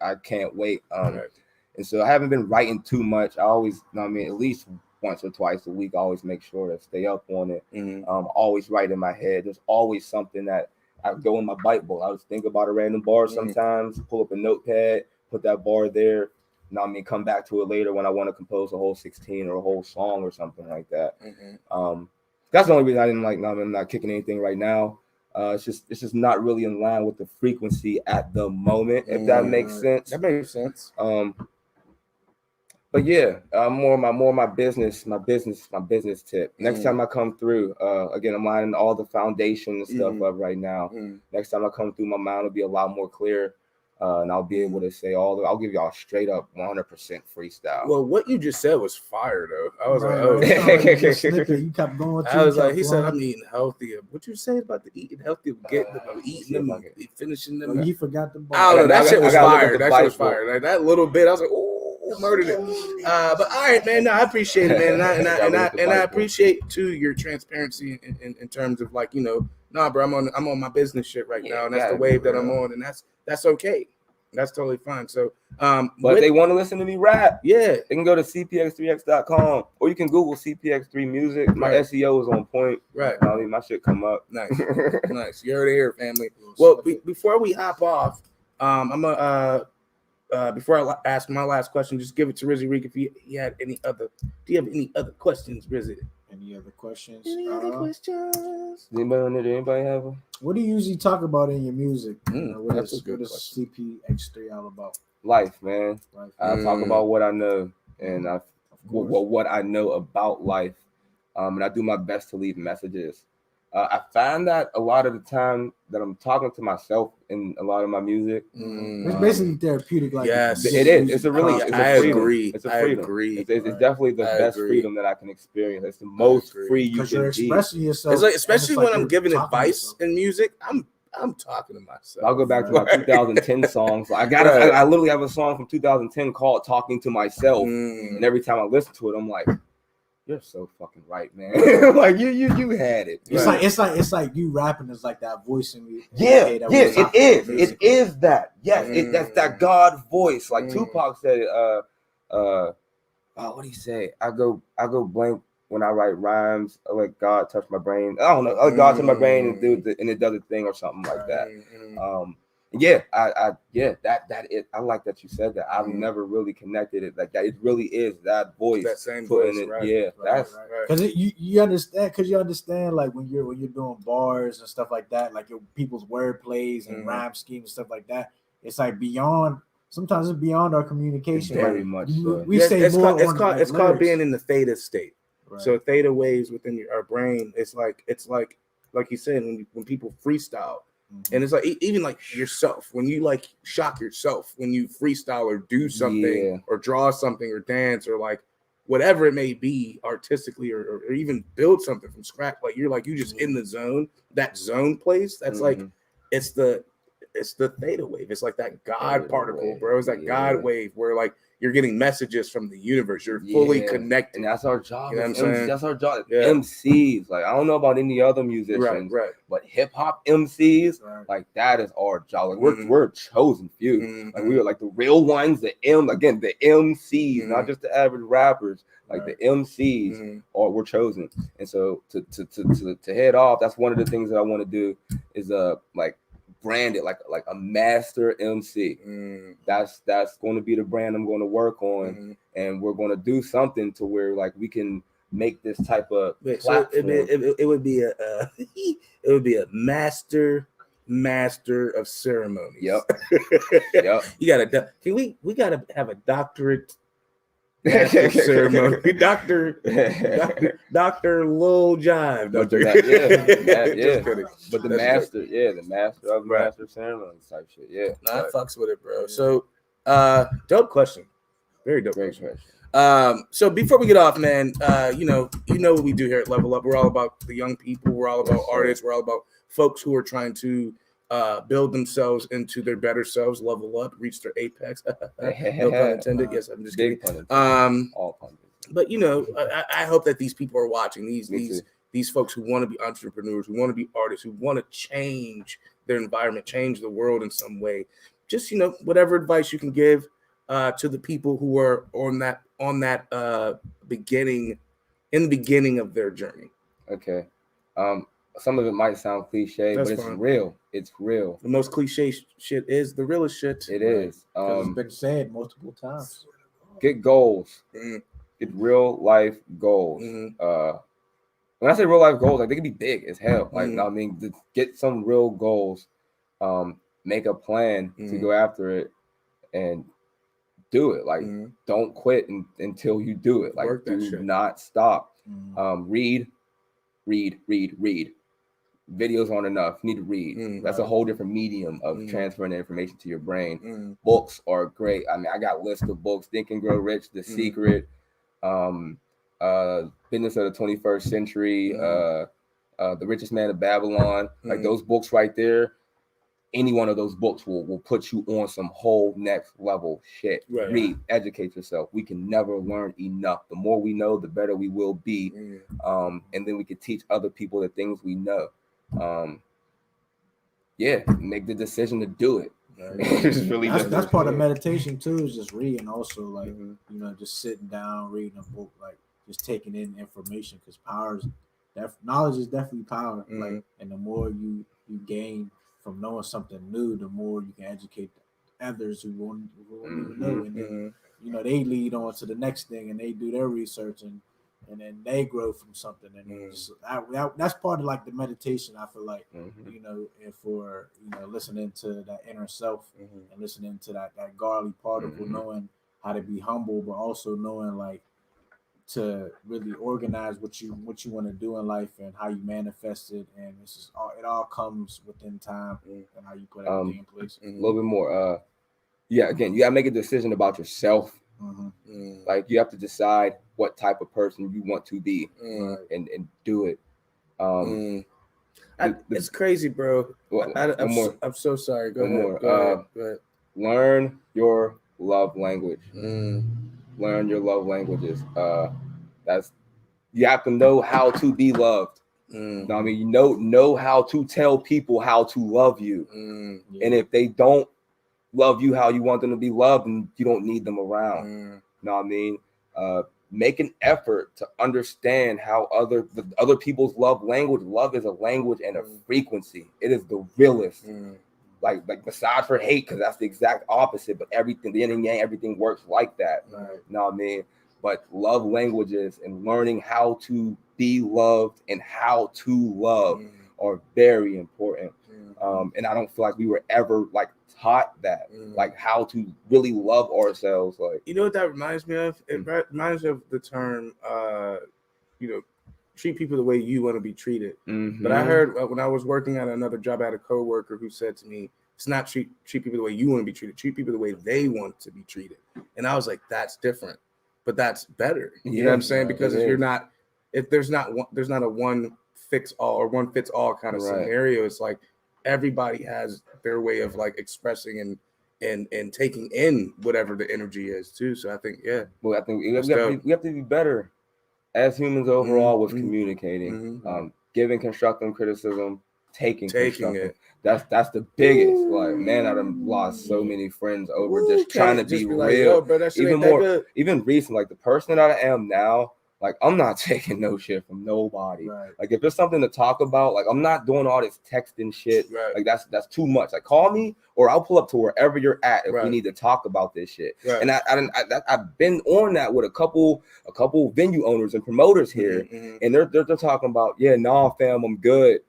I can't wait. And so I haven't been writing too much. I always, at least once or twice a week, I always make sure to stay up on it. Always write in my head. There's always something that I go in my bite bowl. I just think about a random bar sometimes, pull up a notepad, put that bar there. Come back to it later when I want to compose a whole 16 or a whole song or something like that. That's the only reason I didn't I'm not kicking anything right now. It's just not really in line with the frequency at the moment, if that makes sense. That makes sense. But yeah, more my business tip. Next time I come through, again, I'm lining all the foundation and stuff up right now. Next time I come through, my mind will be a lot more clear, and I'll be able to say I'll give y'all straight up 100% freestyle. Well, what you just said was fire, though. I was you kept going. I was like, he said, I'm eating healthier. What you say about the eating healthy? Eating them, finishing them. You forgot the ball. I don't know. That shit was fire. That shit was fire. Like, that little bit, I was like, oh. Murdered it. But all right, man. No, I appreciate it, man. And I appreciate too your transparency in terms of, like, bro, I'm on my business shit right now, and that's the wave that I'm on, and that's okay. That's totally fine. So, but if they want to listen to me rap, they can go to CPX3X.com, or you can Google CPX3 music. My SEO is on point. Right. My shit come up. Nice. Nice. You heard it here, family. Well, before we hop off, I'm gonna before I ask my last question, just give it to Rizzy Reek if he had any other. Do you have any other questions, Rizzy? Any other questions? Anybody have them? What do you usually talk about in your music? What That's is CPX3 all about? Life, man. I talk about what I know, and what I know about life, and I do my best to leave messages. I find that a lot of the time that I'm talking to myself in a lot of my music. It's basically therapeutic. Like, yes, it is. It's a really. It's a freedom. Agree. It's a freedom. I agree. It's definitely the best freedom that I can experience. It's the most free you can you're expressing be. yourself. It's like, especially when I'm giving advice in music, I'm talking to myself. I'll go back to my 2010 songs. I literally have a song from 2010 called "Talking to Myself," and every time I listen to it, I'm like, "You're so fucking right, man." Like you had it. It's like you rapping is like that voice in you. It is that. Yes, that's that God voice. Like Tupac said it. What do you say? I go blank when I write rhymes. I let God touch my brain. I don't know. I let God touch my brain and it does a thing or something like that. I like that you said that. I've never really connected it like that. It really is that voice. That same voice, right? That's because you understand like when you're doing bars and stuff like that, like your people's word plays and rhyme schemes and stuff like that. It's like beyond. Sometimes it's beyond our communication. Very much. So. We say it's more. It's called being in the theta state. Right. So theta waves within our brain. It's like you said when people freestyle. And it's like even like yourself, when you like shock yourself, when you freestyle or do something or draw something or dance or like whatever it may be artistically or even build something from scratch, like you just in the zone, that zone place. That's like it's the theta wave. It's like that God particle, bro. It's that God wave where like you're getting messages from the universe. You're fully connected. And that's our job. You know what I'm saying? That's our job. Yeah. MCs. Like, I don't know about any other musicians, but hip hop MCs, like that is our job. Like we're chosen few. Like we are like the real ones, the MCs, not just the average rappers. Like the MCs we're chosen. And so to head off, that's one of the things that I want to do is like brand it like a master MC. That's going to be the brand I'm going to work on, and we're going to do something to where like we can make this type of platform. So it would be a master of ceremonies. Yep. You gotta we gotta have a doctorate. Ceremony. Dr. Lil Jive. But the master of master ceremonies type shit. Yeah. I fucks with it, bro. So dope question. Very dope question. So before we get off, man, you know what we do here at Level Up. We're all about the young people, we're all about artists, we're all about folks who are trying to build themselves into their better selves, level up, reach their apex. No pun intended. Yes, I'm just kidding. All pun. But I hope that these people are watching, these folks who want to be entrepreneurs, who want to be artists, who want to change their environment, change the world in some way. Just whatever advice you can give to the people who are on that beginning of their journey. Okay. Some of it might sound cliche, but it's real. It's real. The most cliche shit is the realest shit. It is. It's been said multiple times. Get goals. Get real life goals. When I say real life goals, like they can be big as hell. Like I mean, get some real goals. Make a plan to go after it and do it. Like don't quit until you do it. Like do not stop. Read. Videos aren't enough. You need to read. That's a whole different medium of transferring information to your brain. Books are great. I mean, I got lists of books: Think and Grow Rich, The Secret, Business of the 21st Century, The Richest Man of Babylon. Like those books right there. Any one of those books will put you on some whole next level shit. Read, educate yourself. We can never learn enough. The more we know, the better we will be. And then we can teach other people the things we know. Make the decision to do it. That's part of meditation too, is just reading. Also, like just sitting down, reading a book, like just taking in information, because knowledge is definitely power. Like, and the more you gain from knowing something new, the more you can educate others who won't even know, and then they lead on to the next thing, and they do their research, and then they grow from something, and that's part of like the meditation. I feel like and for listening to that inner self and listening to that godly particle, knowing how to be humble, but also knowing like to really organize what you want to do in life and how you manifest it, and it's just it all comes within time and how you put everything in place. A little bit more. Again, you gotta make a decision about yourself. Like you have to decide what type of person you want to be and do it. It's crazy, bro. I'm so sorry. Go ahead. Learn your love language. Learn your love languages. You have to know how to be loved. I mean, know how to tell people how to love you. And if they don't love you how you want them to be loved, and you don't need them around. You know what I mean? Make an effort to understand how other people's love language. Love is a language and a frequency. It is the realest. Like besides for hate, because that's the exact opposite. But everything, the yin and yang, everything works like that. You know what I mean? But love languages and learning how to be loved and how to love are very important. And I don't feel like we were ever like taught that, like how to really love ourselves. Like, you know what that reminds me of? It reminds me of the term, treat people the way you want to be treated. But I heard when I was working at another job, I had a coworker who said to me, it's not treat people the way you want to be treated. Treat people the way they want to be treated. And I was like, that's different, but that's better. You know what I'm saying? Because there's not a one fix all or one fits all kind of scenario. It's like everybody has their way of like expressing and taking in whatever the energy is too. So I think, well, I think we have to be better as humans overall with communicating, giving constructive criticism, taking it. That's the biggest. Like, man, I done lost so many friends over just trying to be real. Like, yo, bro, that shit even ain't that good. Even recent, like the person that I am now, like I'm not taking no shit from nobody. Like if there's something to talk about, like I'm not doing all this texting shit. Like that's too much. Like call me or I'll pull up to wherever you're at if we need to talk about this shit. And I've been on that with a couple venue owners and promoters here, and they're talking about, fam, I'm good.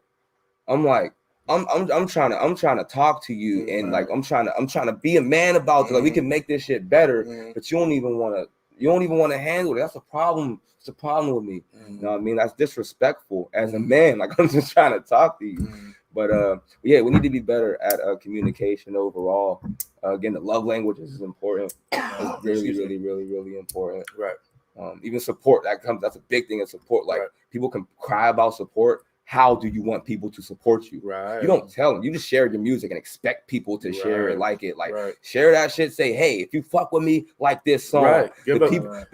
I'm like, I'm trying to talk to you, and like I'm trying to be a man about it. Like we can make this shit better, but you don't even want to handle it. That's a problem. It's a problem with me. You know what I mean? That's disrespectful as a man. Like I'm just trying to talk to you. But we need to be better at communication overall. Again, the love languages is important. It's really, really, really, really important. Even support that's a big thing in support. Like people can cry about support. how do you want people to support you? Right. You don't tell them. You just share your music and expect people to share it, like it. Like Right. share that shit. Say, hey, if you fuck with me, like this song. Right.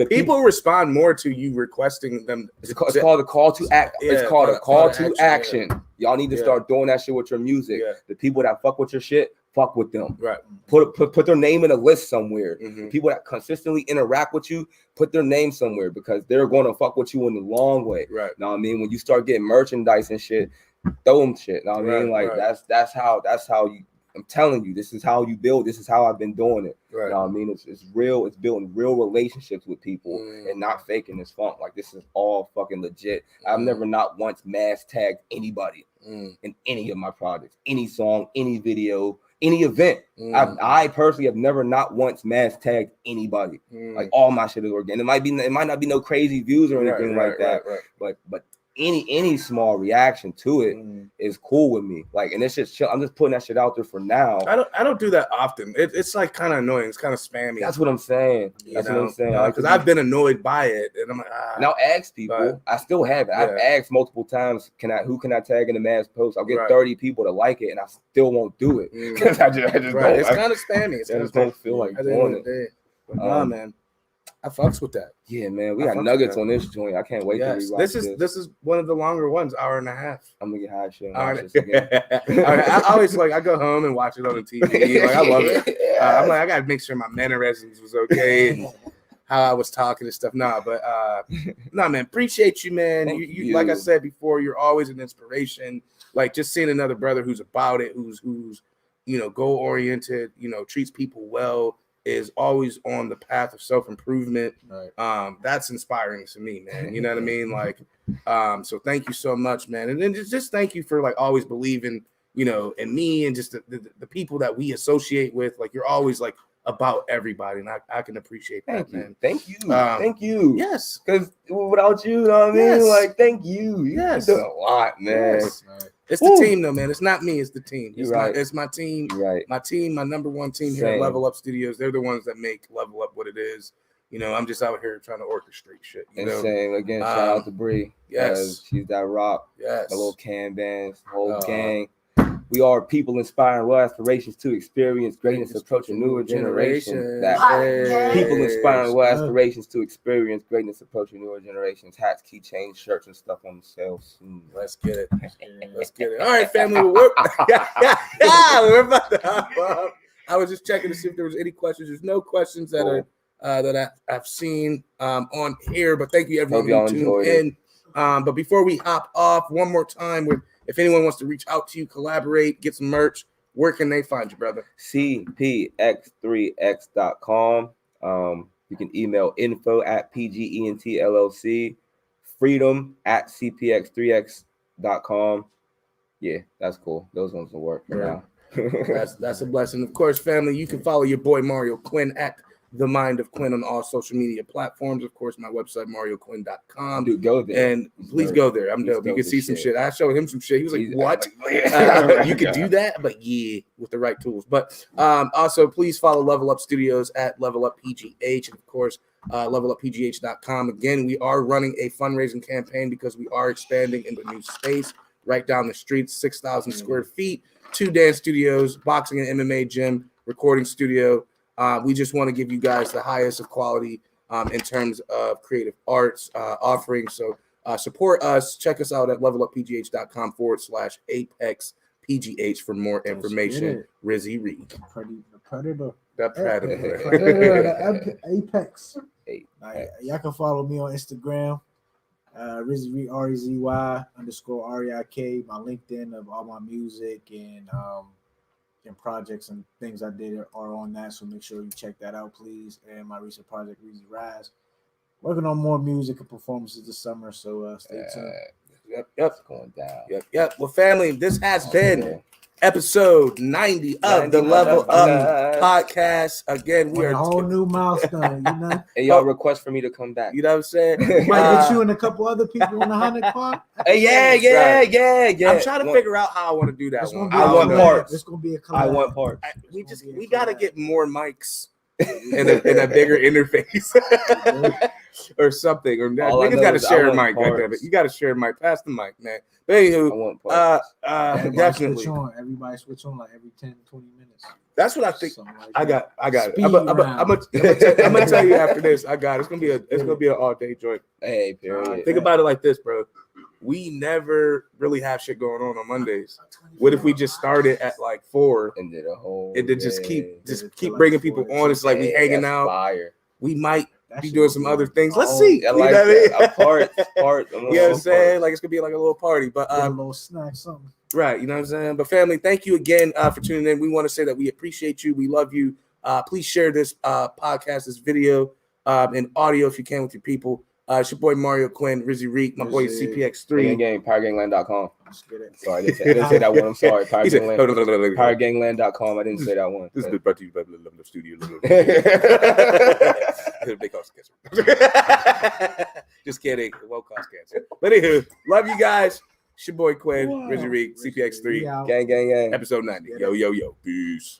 People respond more to you requesting them. It's called a call to act. It's called a call to action. Y'all need to start doing that shit with your music. Yeah. The people that fuck with your shit, fuck with them. Right. Put their name in a list somewhere. Mm-hmm. The people that consistently interact with you, put their name somewhere because they're going to fuck with you in the long way. Right. Know what I mean? When you start getting merchandise and shit, throw them shit. Know what I mean? Like that's how you. I'm telling you, this is how you build. This is how I've been doing it. Right. You know what I mean? It's real. It's building real relationships with people and not faking this funk. Like this is all fucking legit. I've never not once mass tagged anybody in any of my projects, any song, any video, any event. I personally have never not once mass tagged anybody. Like all my shit is organic. It might not be no crazy views or anything like that. Right. But any small reaction to it is cool with me. Like, and it's just chill. I'm just putting that shit out there for now. I don't do that often. It's like kind of annoying. It's kind of spammy. That's what I'm saying. That's what I'm saying. Because I've been annoyed by it, and I'm like, Now ask people. I still have it. I've asked multiple times. Who can I tag in the mass post? I'll get 30 people to like it, and I still won't do it because I just don't. It's kind of spammy. I just don't feel like doing it. But nah, man. I fucks with that. Yeah, man. We got nuggets on this joint. I can't wait to rewatch this is one of the longer ones, hour and a half. I'm gonna get high shit. I always I go home and watch it on the TV. Like I love it. I'm like I gotta make sure my mannerisms was okay and how I was talking and stuff. Nah, man. Appreciate you, man. You like I said before, you're always an inspiration. Like just seeing another brother who's about it, who's goal oriented, treats people well. Is always on the path of self-improvement. Right. That's inspiring to me, man. You know what I mean? Like, so thank you so much, man. And then just thank you for like always believing, in me and just the people that we associate with. Like you're always like about everybody, and I can appreciate that, man. Thank you. Thank you. Yes. Because without you, know what I mean? Like, thank you. You've done a lot, man. Yes. It's the team, though, man. It's not me. It's the team. It's my team. Right. My team, my number one team here at Level Up Studios. They're the ones that make Level Up what it is. I'm just out here trying to orchestrate shit. Saying again, shout out to Bree. Yes. She's that rock. Yes. The little can bands, whole gang. We are people inspiring real aspirations to experience greatness, approaching newer generations. People inspiring real aspirations to experience greatness, approaching newer generations. Hats, keychains, shirts, and stuff on the shelves. Let's get it. Let's get it. All right, family. We're about to hop up. I was just checking to see if there was any questions. There's no questions that are that I've seen on here. But thank you everyone who tuned in. But before we hop off, one more time if anyone wants to reach out to you, collaborate, get some merch, where can they find you, brother? CPX3x.com. You can email info@PGENTLLC, freedom@CPX3x.com. Yeah, that's cool. Those ones will work for now. That's a blessing. Of course, family, you can follow your boy Mario Quinn at The Mind of Quinn on all social media platforms. Of course, my website, MarioQuinn.com. Dude, go there. And please go there. I'm dope. You can see some shit. I showed him some shit. He was like, what? You could do that? But yeah, with the right tools. But also, please follow Level Up Studios at Level Up PGH. And of course, leveluppgh.com. Again, we are running a fundraising campaign because we are expanding into new space right down the street, 6,000 square feet, 2 dance studios, boxing and MMA gym, recording studio. We just want to give you guys the highest of quality in terms of creative arts offerings. So support us. Check us out at leveluppgh.com/ApexPGH for more information. Rizzy Reed. The Predator. The Predator. Apex. Y'all can follow me on Instagram. Rizzy Reed, REZY_REIK. My LinkedIn of all my music and projects and things I did are on that, so make sure you check that out, please. And my recent project, Reezy Rise, working on more music and performances this summer, so stay tuned. Yep, it's going down. Yep. Well, family, this has been episode 90 of the Level Up podcast. Again, we are a whole new milestone, And y'all request for me to come back. You know what I'm saying? Might get you and a couple other people in the 100 Club. Yeah. I'm trying to figure out how I want to do that one. I want parts. It's gonna be a collab. I want parts. We gotta get more mics in a bigger interface or something. Or niggas got to share a mic. Goddammit. You got to share a mic. Pass the mic, man. But anywho, definitely. Everybody switch on like every 10, 20 minutes. That's what I think. Like I got. I'm gonna Speed tell you after this. I got. It's gonna be an all day joint. Hey, period. Think about it like this, bro. We never really have shit going on Mondays. What if we just started at like 4 and did a whole and then just keep bringing people on? It's like we hanging out. Fire. We might be doing some other things. Let's see. I like that. Part. You know what I'm saying? Like it's gonna be like a little party, but a little snack, something. Right, you know what I'm saying? But family, thank you again for tuning in. We want to say that we appreciate you. We love you. Please share this podcast, this video, and audio if you can with your people. It's your boy Mario Quinn, Rizzy Reek, my boy CPX3. Gang, PowerGangland.com. Let's get it. Sorry, I didn't say that one. I'm sorry. PowerGangland.com. I didn't say that one. This is brought to you by the studio. They cost cancer. Just kidding. It won't cost cancer. But anywho, love you guys. It's your boy Quinn, Rizzy Reek, CPX3. Gang. Episode 90. Yo. Peace.